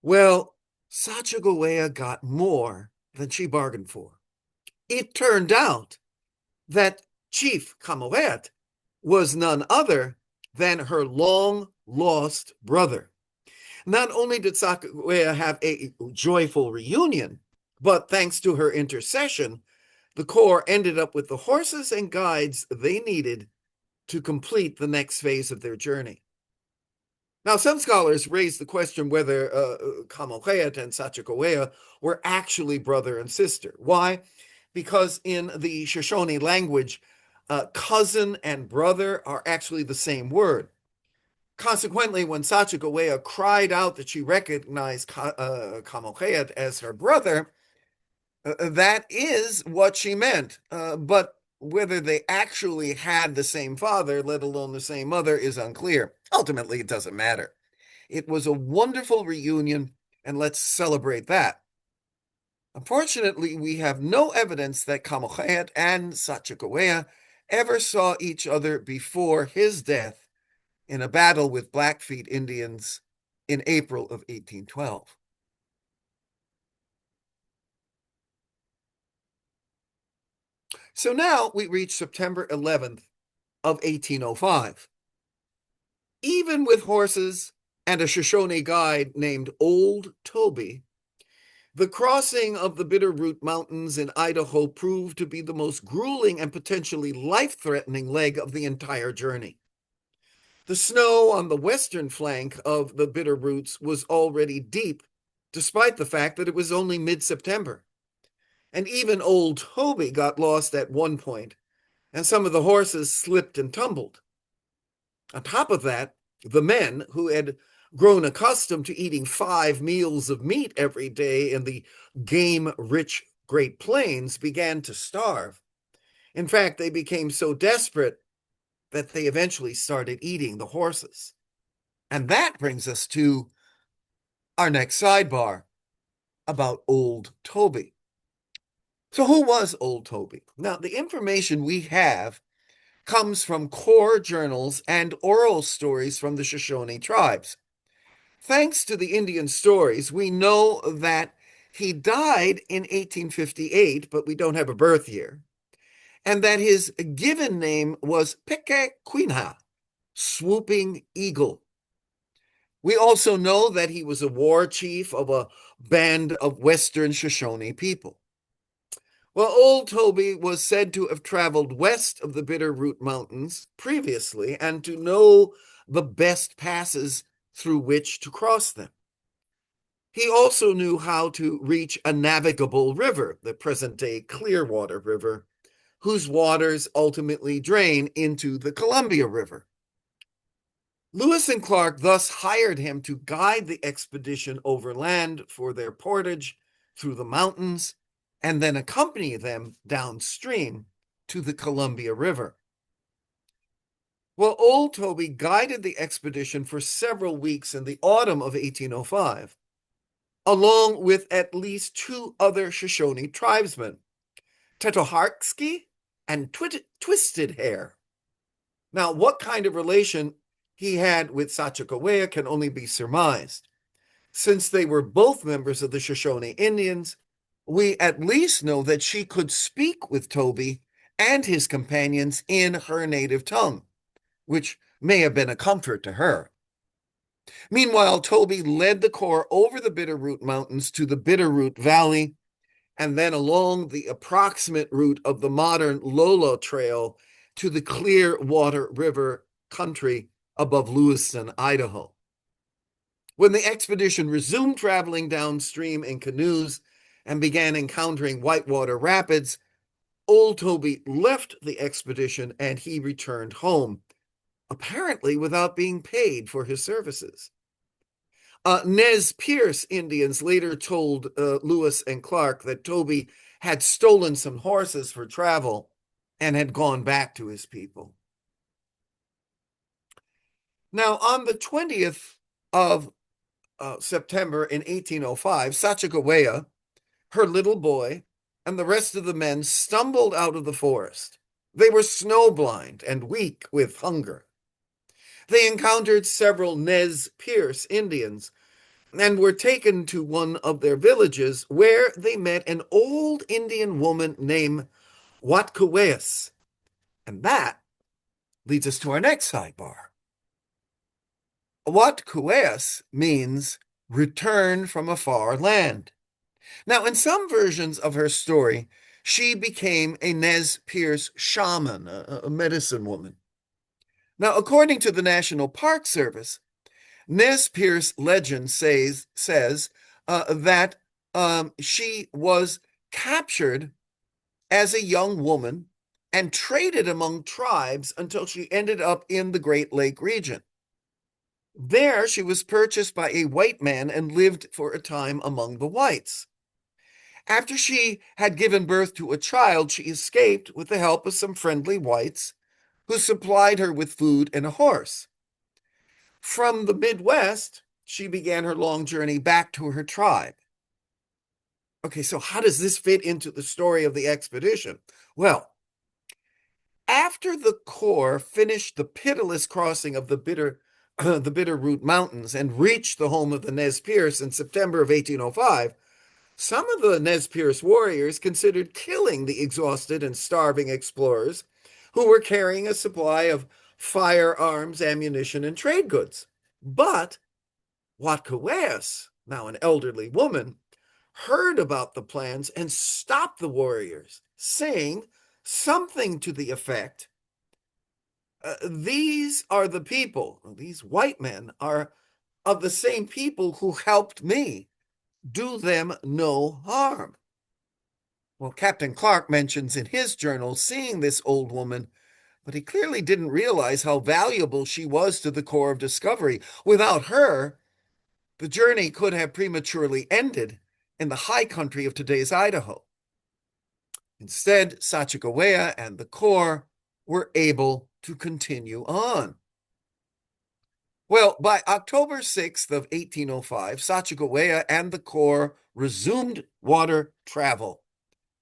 Well, Sacagawea got more than she bargained for. It turned out that Chief Kamawet was none other than her long-lost brother. Not only did Sacagawea have a joyful reunion, but thanks to her intercession, the Corps ended up with the horses and guides they needed to complete the next phase of their journey. Now, some scholars raise the question whether Kamawet and Sacagawea were actually brother and sister. Why? Because in the Shoshone language, cousin and brother are actually the same word. Consequently, when Sacagawea cried out that she recognized Kamawet as her brother, that is what she meant. But whether they actually had the same father, let alone the same mother, is unclear. Ultimately, it doesn't matter. It was a wonderful reunion, and let's celebrate that. Unfortunately, we have no evidence that Kamawet and Sacagawea ever saw each other before his death in a battle with Blackfeet Indians in April of 1812. So now we reach September 11th of 1805. Even with horses and a Shoshone guide named Old Toby, the crossing of the Bitterroot Mountains in Idaho proved to be the most grueling and potentially life-threatening leg of the entire journey. The snow on the western flank of the Bitterroots was already deep, despite the fact that it was only mid-September. And even Old Toby got lost at one point, and some of the horses slipped and tumbled. On top of that, the men, who had grown accustomed to eating 5 meals of meat every day in the game-rich Great Plains, began to starve. In fact, they became so desperate that they eventually started eating the horses. And that brings us to our next sidebar about Old Toby. So who was Old Toby? Now, the information we have comes from core journals and oral stories from the Shoshone tribes. Thanks to the Indian stories, we know that he died in 1858, but we don't have a birth year, and that his given name was Pekequinha, swooping eagle. We also know that he was a war chief of a band of Western Shoshone people. Well, Old Toby was said to have traveled west of the Bitterroot Mountains previously and to know the best passes through which to cross them. He also knew how to reach a navigable river, the present-day Clearwater River, whose waters ultimately drain into the Columbia River. Lewis and Clark thus hired him to guide the expedition overland for their portage through the mountains and then accompany them downstream to the Columbia River. Well, Old Toby guided the expedition for several weeks in the autumn of 1805, along with at least 2 other Shoshone tribesmen, Tetoharksky and Twisted Hair. Now, what kind of relation he had with Sacagawea can only be surmised. Since they were both members of the Shoshone Indians, we at least know that she could speak with Toby and his companions in her native tongue, which may have been a comfort to her. Meanwhile, Toby led the corps over the Bitterroot Mountains to the Bitterroot Valley, and then along the approximate route of the modern Lola Trail to the Clearwater River country above Lewiston, Idaho. When the expedition resumed traveling downstream in canoes and began encountering whitewater rapids, Old Toby left the expedition and he returned home, apparently without being paid for his services. Nez Perce Indians later told Lewis and Clark that Toby had stolen some horses for travel and had gone back to his people. Now, on the 20th of September in 1805, Sacagawea, her little boy, and the rest of the men stumbled out of the forest. They were snowblind and weak with hunger. They encountered several Nez Perce Indians and were taken to one of their villages where they met an old Indian woman named Watkaweas. And that leads us to our next sidebar. Watkaweas means return from a far land. Now, in some versions of her story, she became a Nez Perce shaman, a medicine woman. Now, according to the National Park Service, Nez Perce legend says that she was captured as a young woman and traded among tribes until she ended up in the Great Lake region. There, she was purchased by a white man and lived for a time among the whites. After she had given birth to a child, she escaped with the help of some friendly whites who supplied her with food and a horse. From the Midwest, she began her long journey back to her tribe. Okay, so how does this fit into the story of the expedition? Well, after the Corps finished the pitiless crossing of the Bitterroot Mountains and reached the home of the Nez Perce in September of 1805, Some of the Nez Perce warriors considered killing the exhausted and starving explorers who were carrying a supply of firearms, ammunition, and trade goods. But Watkaweas, now an elderly woman, heard about the plans and stopped the warriors, saying something to the effect, these are the people, these white men are of the same people who helped me. Do them no harm. Well, Captain Clark mentions in his journal seeing this old woman, but he clearly didn't realize how valuable she was to the Corps of Discovery. Without her, the journey could have prematurely ended in the high country of today's Idaho. Instead, Sacagawea and the Corps were able to continue on. Well, by October 6th of 1805, Sacagawea and the Corps resumed water travel,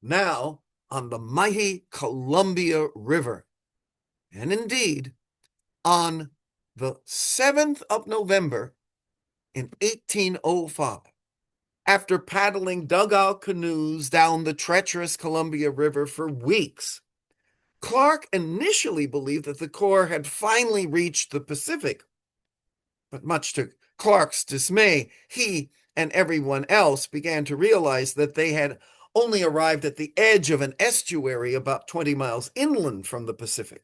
now on the mighty Columbia River. And indeed, on the 7th of November in 1805, after paddling dugout canoes down the treacherous Columbia River for weeks, Clark initially believed that the Corps had finally reached the Pacific. But much to Clark's dismay, he and everyone else began to realize that they had only arrived at the edge of an estuary about 20 miles inland from the Pacific.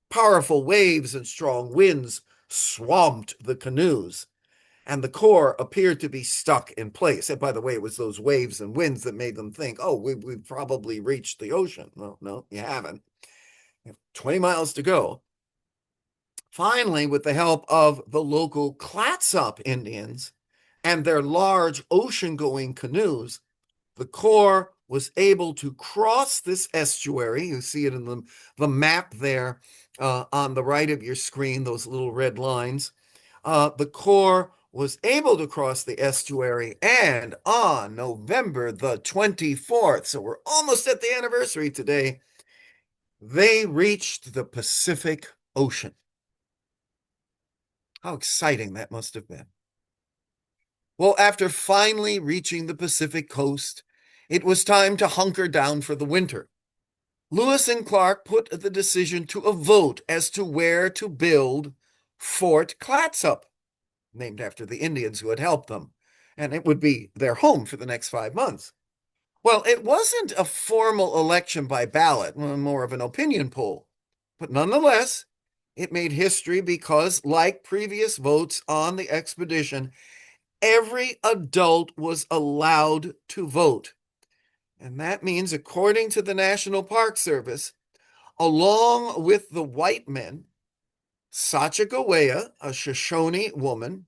Powerful waves and strong winds swamped the canoes, and the Corps appeared to be stuck in place. And by the way, it was those waves and winds that made them think, oh, we've probably reached the ocean. Well, no, you haven't. You have 20 miles to go. Finally, with the help of the local Clatsop Indians and their large ocean-going canoes, the Corps was able to cross this estuary. You see it in the map there on the right of your screen, those little red lines. The Corps was able to cross the estuary, and on November the 24th, so we're almost at the anniversary today, they reached the Pacific Ocean. How exciting that must have been. Well, after finally reaching the Pacific coast, it was time to hunker down for the winter. Lewis and Clark put the decision to a vote as to where to build Fort Clatsop, named after the Indians who had helped them, and it would be their home for the next 5 months. Well, it wasn't a formal election by ballot, more of an opinion poll, but nonetheless, it made history because, like previous votes on the expedition, every adult was allowed to vote. And that means, according to the National Park Service, along with the white men, Sacagawea, a Shoshone woman,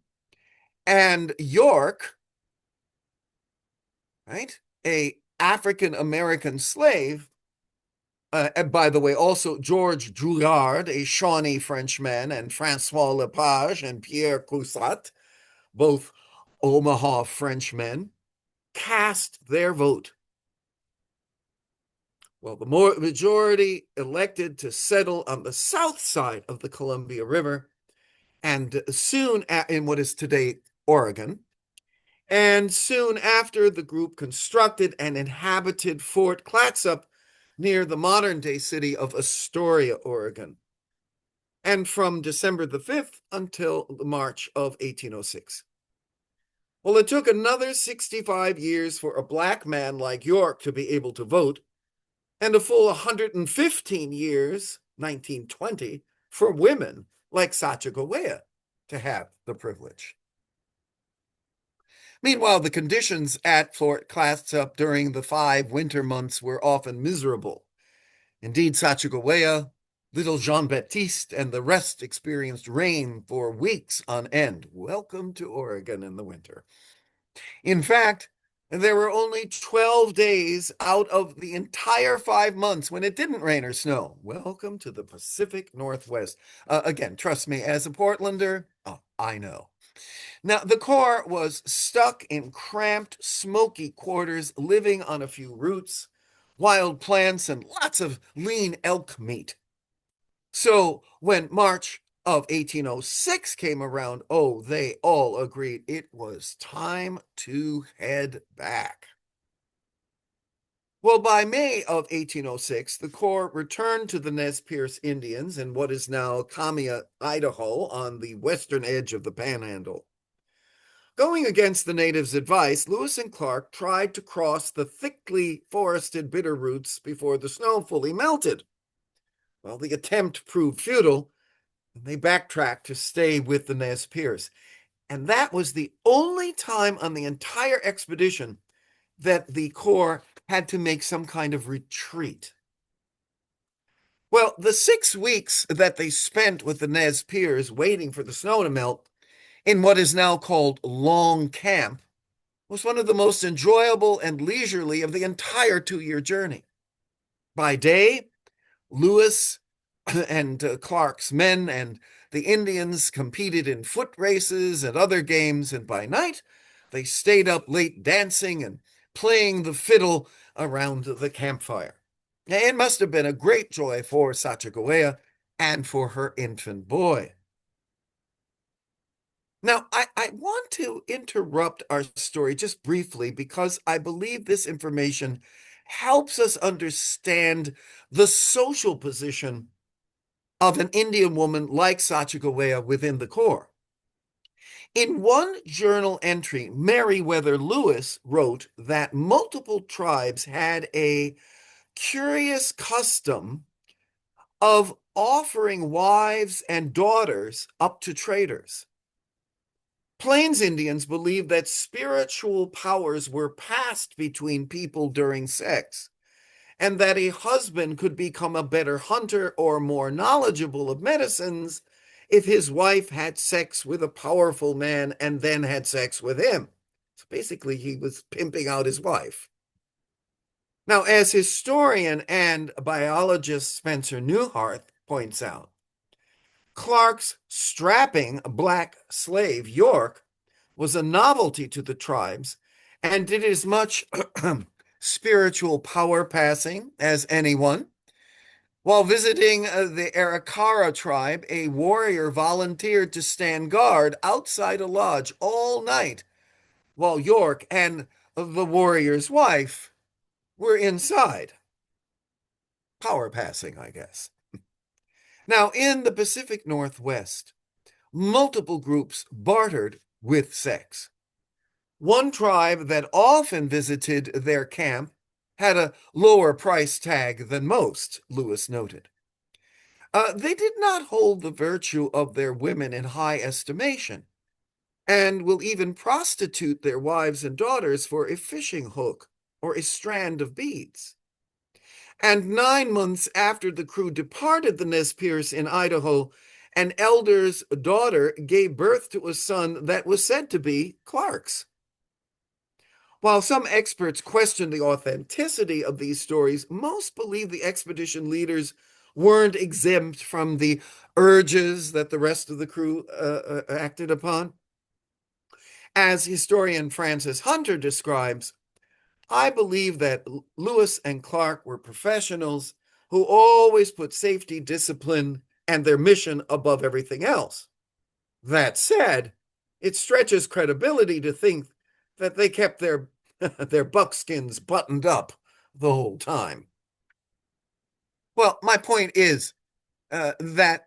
and York, right, a African-American slave, and by the way, also George Drouillard, a Shawnee Frenchman, and Francois Lepage and Pierre Coussat, both Omaha Frenchmen, cast their vote. Well, the majority elected to settle on the south side of the Columbia River, and soon in what is today Oregon. And soon after, the group constructed and inhabited Fort Clatsop near the modern-day city of Astoria, Oregon, and from December the 5th until March of 1806. Well, it took another 65 years for a black man like York to be able to vote, and a full 115 years, 1920, for women like Sacagawea to have the privilege. Meanwhile, the conditions at Fort Clatsop during the 5 winter months were often miserable. Indeed, Sacagawea, little Jean-Baptiste, and the rest experienced rain for weeks on end. Welcome to Oregon in the winter. In fact, there were only 12 days out of the entire 5 months when it didn't rain or snow. Welcome to the Pacific Northwest. Again, trust me, as a Portlander, I know. Now, the Corps was stuck in cramped, smoky quarters, living on a few roots, wild plants, and lots of lean elk meat. So when March of 1806 came around, they all agreed it was time to head back. Well, by May of 1806, the Corps returned to the Nez Perce Indians in what is now Kamia, Idaho, on the western edge of the Panhandle. Going against the natives' advice, Lewis and Clark tried to cross the thickly forested Bitterroots before the snow fully melted. Well, the attempt proved futile, and they backtracked to stay with the Nez Perce. And that was the only time on the entire expedition that the Corps had to make some kind of retreat. Well, the 6 weeks that they spent with the Nez Perce waiting for the snow to melt in what is now called Long Camp was one of the most enjoyable and leisurely of the entire 2-year journey. By day, Lewis and Clark's men and the Indians competed in foot races and other games, and by night, they stayed up late dancing and playing the fiddle around the campfire. It must have been a great joy for Sacagawea and for her infant boy. Now, I want to interrupt our story just briefly because I believe this information helps us understand the social position of an Indian woman like Sacagawea within the Corps. In one journal entry, Meriwether Lewis wrote that multiple tribes had a curious custom of offering wives and daughters up to traders. Plains Indians believed that spiritual powers were passed between people during sex, and that a husband could become a better hunter or more knowledgeable of medicines if his wife had sex with a powerful man and then had sex with him. So basically, he was pimping out his wife. Now, as historian and biologist Spencer Newhart points out, Clark's strapping black slave, York, was a novelty to the tribes and did as much spiritual power passing as anyone. While visiting the Arikara tribe, a warrior volunteered to stand guard outside a lodge all night, while York and the warrior's wife were inside. Power passing, I guess. Now, in the Pacific Northwest, multiple groups bartered with sex. One tribe that often visited their camp had a lower price tag than most, Lewis noted. They did not hold the virtue of their women in high estimation, and will even prostitute their wives and daughters for a fishing hook or a strand of beads. And 9 months after the crew departed the Nez Perce in Idaho, an elder's daughter gave birth to a son that was said to be Clark's. While some experts question the authenticity of these stories, most believe the expedition leaders weren't exempt from the urges that the rest of the crew acted upon. As historian Francis Hunter describes, I believe that Lewis and Clark were professionals who always put safety, discipline, and their mission above everything else. That said, it stretches credibility to think that they kept their buckskins buttoned up the whole time. Well, my point is that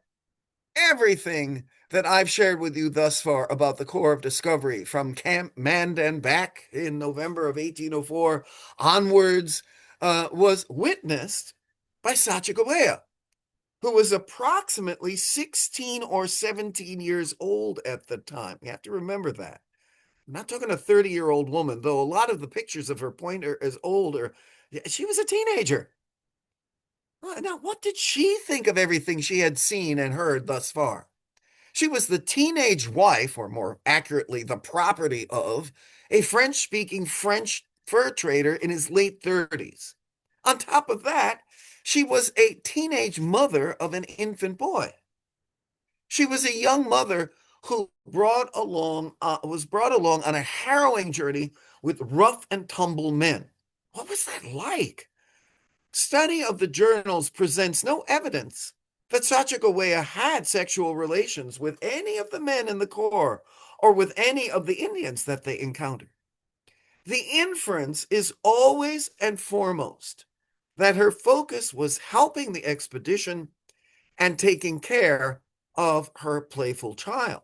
everything that I've shared with you thus far about the Corps of Discovery, from Camp Mandan back in November of 1804 onwards, was witnessed by Sacagawea, who was approximately 16 or 17 years old at the time. You have to remember that. I'm not talking a 30-year-old woman, though a lot of the pictures of her point are as older. She was a teenager. Now, what did she think of everything she had seen and heard thus far? She was the teenage wife, or more accurately, the property of a French-speaking French fur trader in his late 30s. On top of that, she was a teenage mother of an infant boy. She was a young mother who was brought along on a harrowing journey with rough and tumble men. What was that like? Study of the journals presents no evidence that Sacagawea had sexual relations with any of the men in the Corps or with any of the Indians that they encountered. the inference is always and foremost that her focus was helping the expedition and taking care of her playful child.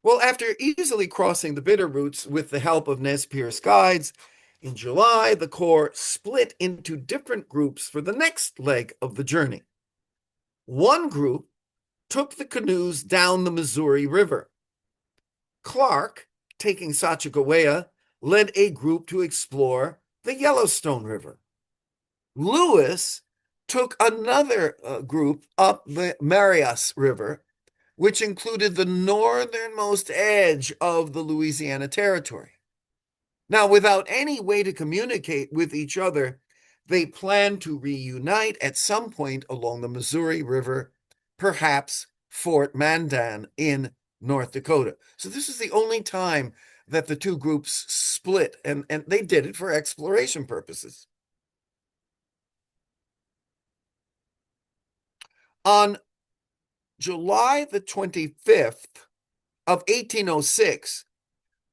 Well, after easily crossing the Bitterroots with the help of Nez Perce guides, in July, the Corps split into different groups for the next leg of the journey. One group took the canoes down the Missouri River. Clark, taking Sacagawea, led a group to explore the Yellowstone River. Lewis took another group up the Marias River, which included the northernmost edge of the Louisiana Territory. Now, without any way to communicate with each other, they planned to reunite at some point along the Missouri River, perhaps Fort Mandan in North Dakota. So this is the only time that the two groups split, and they did it for exploration purposes. On July the 25th of 1806,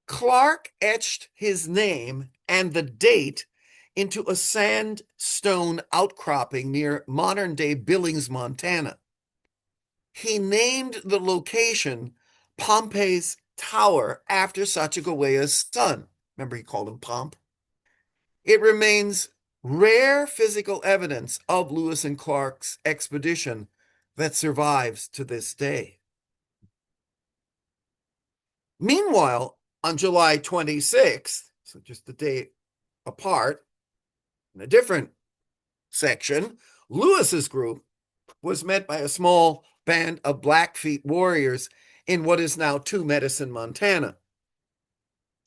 Clark etched his name and the date into a sandstone outcropping near modern-day Billings, Montana. He named the location Pompey's Tower after Sacagawea's son. Remember, he called him Pomp? It remains rare physical evidence of Lewis and Clark's expedition that survives to this day. Meanwhile, on July 26th, so just a day apart, in a different section, Lewis's group was met by a small band of Blackfeet warriors in what is now Two Medicine, Montana.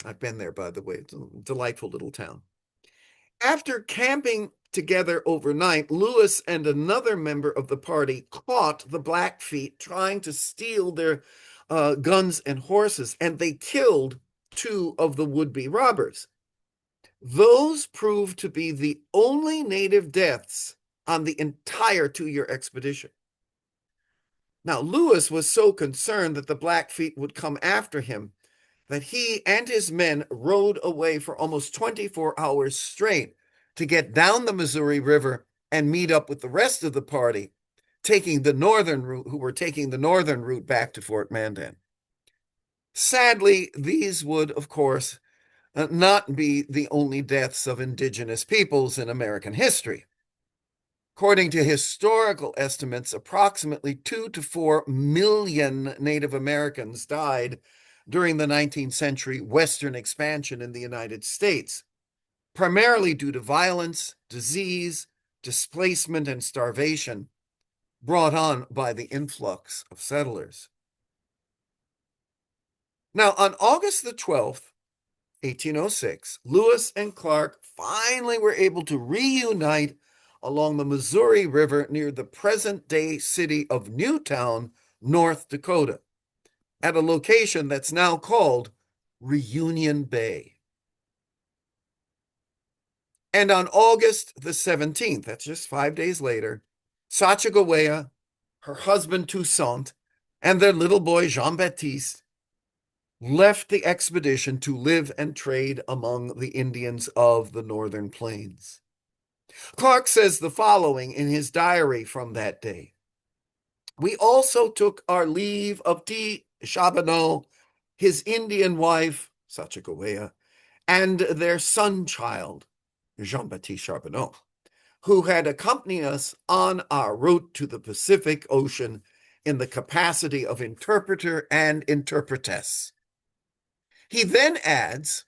I've been there, by the way. It's a delightful little town. After camping together overnight, Lewis and another member of the party caught the Blackfeet trying to steal their guns and horses, and they killed two of the would-be robbers. Those proved to be the only native deaths on the entire 2-year expedition. Now, Lewis was so concerned that the Blackfeet would come after him that he and his men rode away for almost 24 hours straight to get down the Missouri River and meet up with the rest of the party, taking the northern route, who were taking the northern route back to Fort Mandan. Sadly, these would, of course, not be the only deaths of indigenous peoples in American history. According to historical estimates, approximately 2 to 4 million Native Americans died during the 19th century Western expansion in the United States, primarily due to violence, disease, displacement, and starvation brought on by the influx of settlers. Now, on August the 12th, 1806, Lewis and Clark finally were able to reunite along the Missouri River near the present-day city of Newtown, North Dakota, at a location that's now called Reunion Bay. And on August the 17th, that's just 5 days later, Sacagawea, her husband Toussaint, and their little boy Jean-Baptiste left the expedition to live and trade among the Indians of the Northern Plains. Clark says the following in his diary from that day. We also took our leave of T. Charbonneau, his Indian wife, Sacagawea, and their son-child, Jean-Baptiste Charbonneau, who had accompanied us on our route to the Pacific Ocean in the capacity of interpreter and interpretess. He then adds,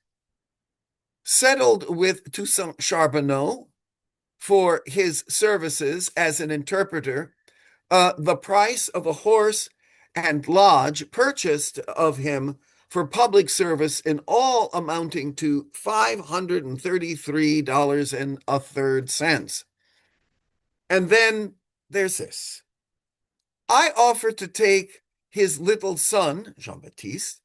settled with Toussaint Charbonneau for his services as an interpreter, the price of a horse and lodge purchased of him for public service in all amounting to $533.33. And then there's this. I offered to take his little son, Jean-Baptiste,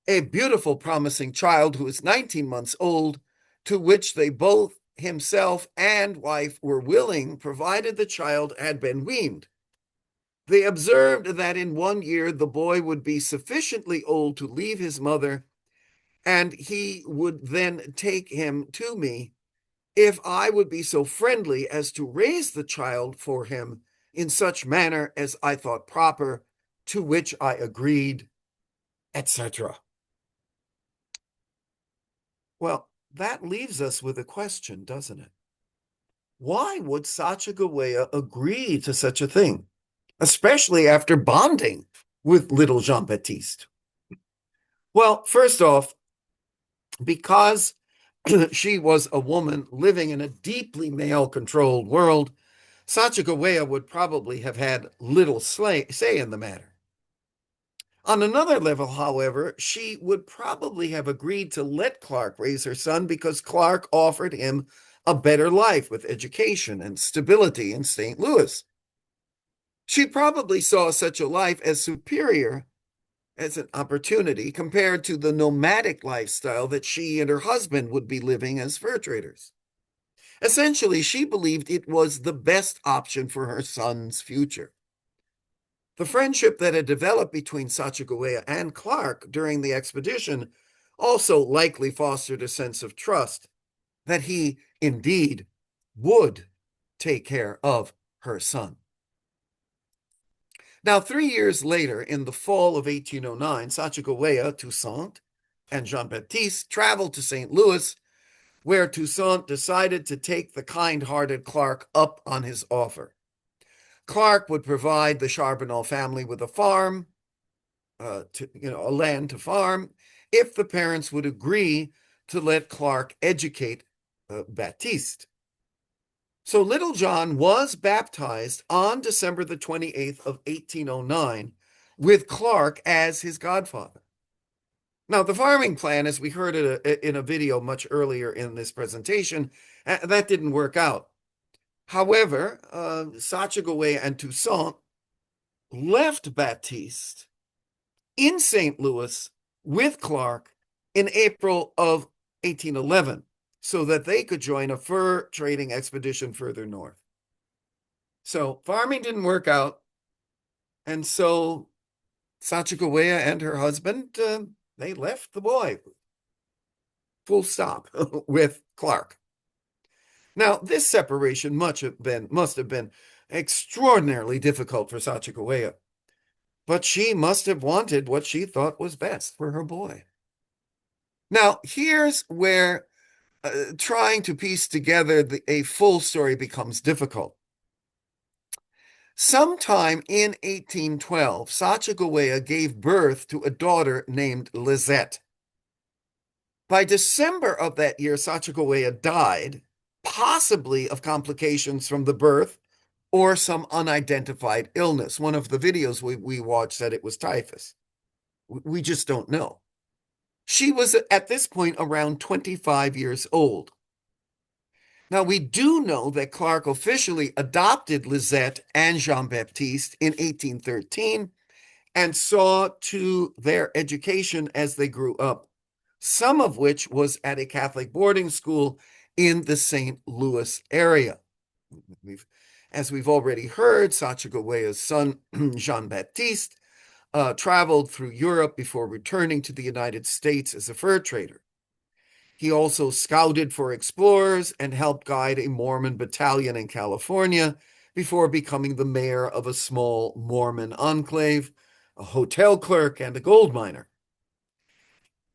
a beautiful, promising child who is 19 months old, to which they both, himself and wife, were willing, provided the child had been weaned. They observed that in 1 year the boy would be sufficiently old to leave his mother and he would then take him to me if I would be so friendly as to raise the child for him in such manner as I thought proper, to which I agreed, etc. Well, that leaves us with a question, doesn't it? Why would Sacagawea agree to such a thing, especially after bonding with little Jean-Baptiste? Well, first off, because she was a woman living in a deeply male-controlled world, Sacagawea would probably have had little say in the matter. On another level, however, she would probably have agreed to let Clark raise her son because Clark offered him a better life with education and stability in St. Louis. She probably saw such a life as superior as an opportunity compared to the nomadic lifestyle that she and her husband would be living as fur traders. Essentially, she believed it was the best option for her son's future. The friendship that had developed between Sacagawea and Clark during the expedition also likely fostered a sense of trust that he indeed would take care of her son. Now, 3 years later, in the fall of 1809, Sacagawea, Toussaint, and Jean-Baptiste traveled to St. Louis, where Toussaint decided to take the kind-hearted Clark up on his offer. Clark would provide the Charbonneau family with a farm, a land to farm, if the parents would agree to let Clark educate Baptiste. So Little John was baptized on December the 28th of 1809 with Clark as his godfather. Now, the farming plan, as we heard it in a video much earlier in this presentation, that didn't work out. However, Sacagawea and Toussaint left Baptiste in St. Louis with Clark in April of 1811 so that they could join a fur trading expedition further north. So farming didn't work out, and so Sacagawea and her husband, they left the boy, full stop, with Clark. Now, this separation must have been extraordinarily difficult for Sacagawea, but she must have wanted what she thought was best for her boy. Now, here's where trying to piece together a full story becomes difficult. Sometime in 1812, Sacagawea gave birth to a daughter named Lizette. By December of that year, Sacagawea died, possibly of complications from the birth or some unidentified illness. One of the videos we watched said it was typhus. We just don't know. She was at this point around 25 years old. Now, we do know that Clark officially adopted Lizette and Jean-Baptiste in 1813 and saw to their education as they grew up, some of which was at a Catholic boarding school in the St. Louis area. As we've already heard, Sacagawea's son, Jean-Baptiste, traveled through Europe before returning to the United States as a fur trader. He also scouted for explorers and helped guide a Mormon battalion in California before becoming the mayor of a small Mormon enclave, a hotel clerk, and a gold miner.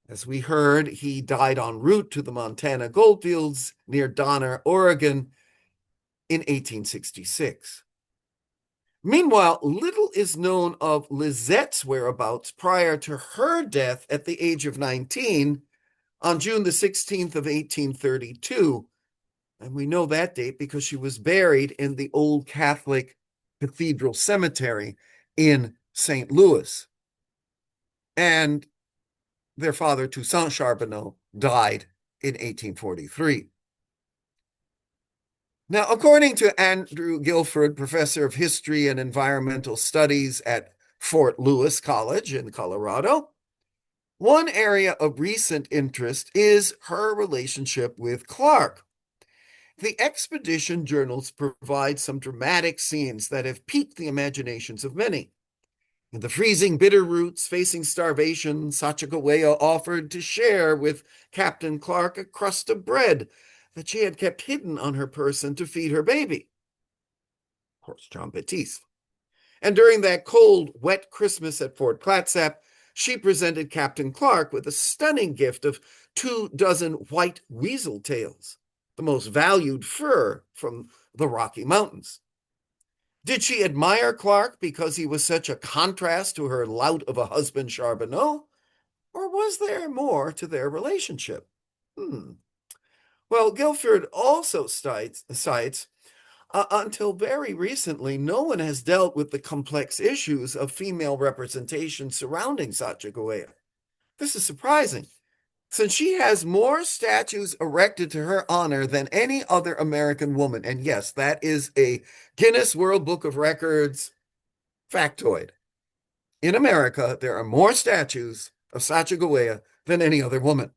As we heard, he died en route to the Montana goldfields near Donner, Oregon, in 1866. Meanwhile, little is known of Lizette's whereabouts prior to her death at the age of 19 on June the 16th of 1832. And we know that date because she was buried in the old Catholic Cathedral Cemetery in St. Louis. And their father, Toussaint Charbonneau, died in 1843. Now, according to Andrew Guilford, professor of history and environmental studies at Fort Lewis College in Colorado, one area of recent interest is her relationship with Clark. The expedition journals provide some dramatic scenes that have piqued the imaginations of many. In the freezing bitter roots, facing starvation, Sacagawea offered to share with Captain Clark a crust of bread that she had kept hidden on her person to feed her baby. Of course, John Baptiste. And during that cold, wet Christmas at Fort Clatsop, she presented Captain Clark with a stunning gift of 24 white weasel tails, the most valued fur from the Rocky Mountains. Did she admire Clark because he was such a contrast to her lout of a husband Charbonneau? Or was there more to their relationship? Well, Guilford also cites until very recently, no one has dealt with the complex issues of female representation surrounding Sacagawea. This is surprising, since she has more statues erected to her honor than any other American woman. And yes, that is a Guinness World Book of Records factoid. In America, there are more statues of Sacagawea than any other woman.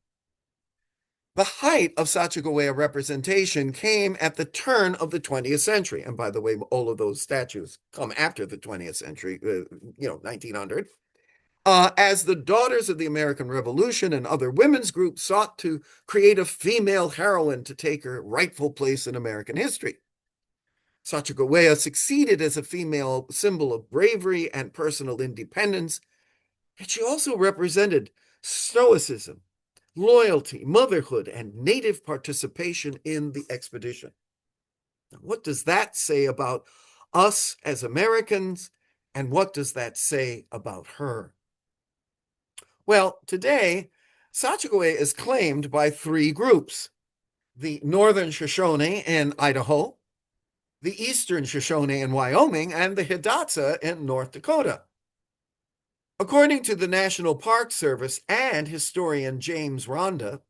The height of Sacagawea representation came at the turn of the 20th century. And by the way, all of those statues come after the 20th century, 1900. As the Daughters of the American Revolution and other women's groups sought to create a female heroine to take her rightful place in American history. Sacagawea succeeded as a female symbol of bravery and personal independence, yet she also represented stoicism, loyalty, motherhood, and native participation in the expedition. Now, what does that say about us as Americans, and what does that say about her? Well, today, Sacagawea is claimed by three groups: the Northern Shoshone in Idaho, the Eastern Shoshone in Wyoming, and the Hidatsa in North Dakota. According to the National Park Service and historian James Ronda,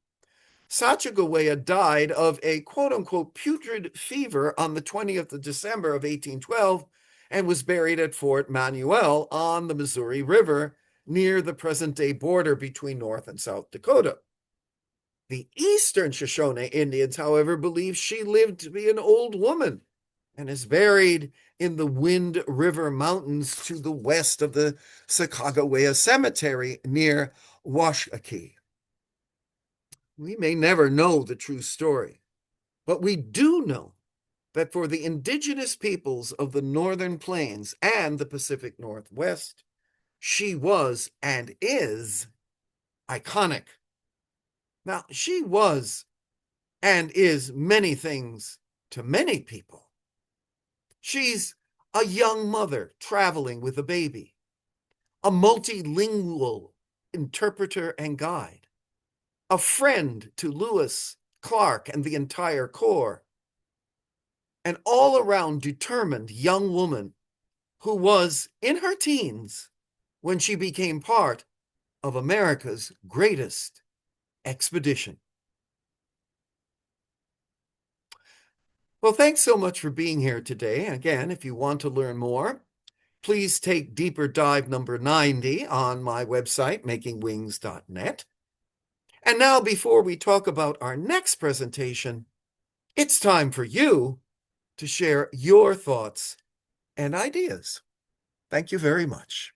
Sacagawea died of a quote-unquote putrid fever on the 20th of December of 1812 and was buried at Fort Manuel on the Missouri River near the present-day border between North and South Dakota. The Eastern Shoshone Indians, however, believe she lived to be an old woman and is buried in the Wind River Mountains to the west of the Sacagawea Cemetery near Washakie. We may never know the true story, but we do know that for the indigenous peoples of the Northern Plains and the Pacific Northwest, she was and is iconic. Now, she was and is many things to many people. She's a young mother traveling with a baby, a multilingual interpreter and guide, a friend to Lewis, Clark, and the entire Corps, an all-around determined young woman who was in her teens when she became part of America's greatest expedition. Well, thanks so much for being here today. Again, if you want to learn more, please take Deeper Dive number 90 on my website, makingwings.net. And now, before we talk about our next presentation, it's time for you to share your thoughts and ideas. Thank you very much.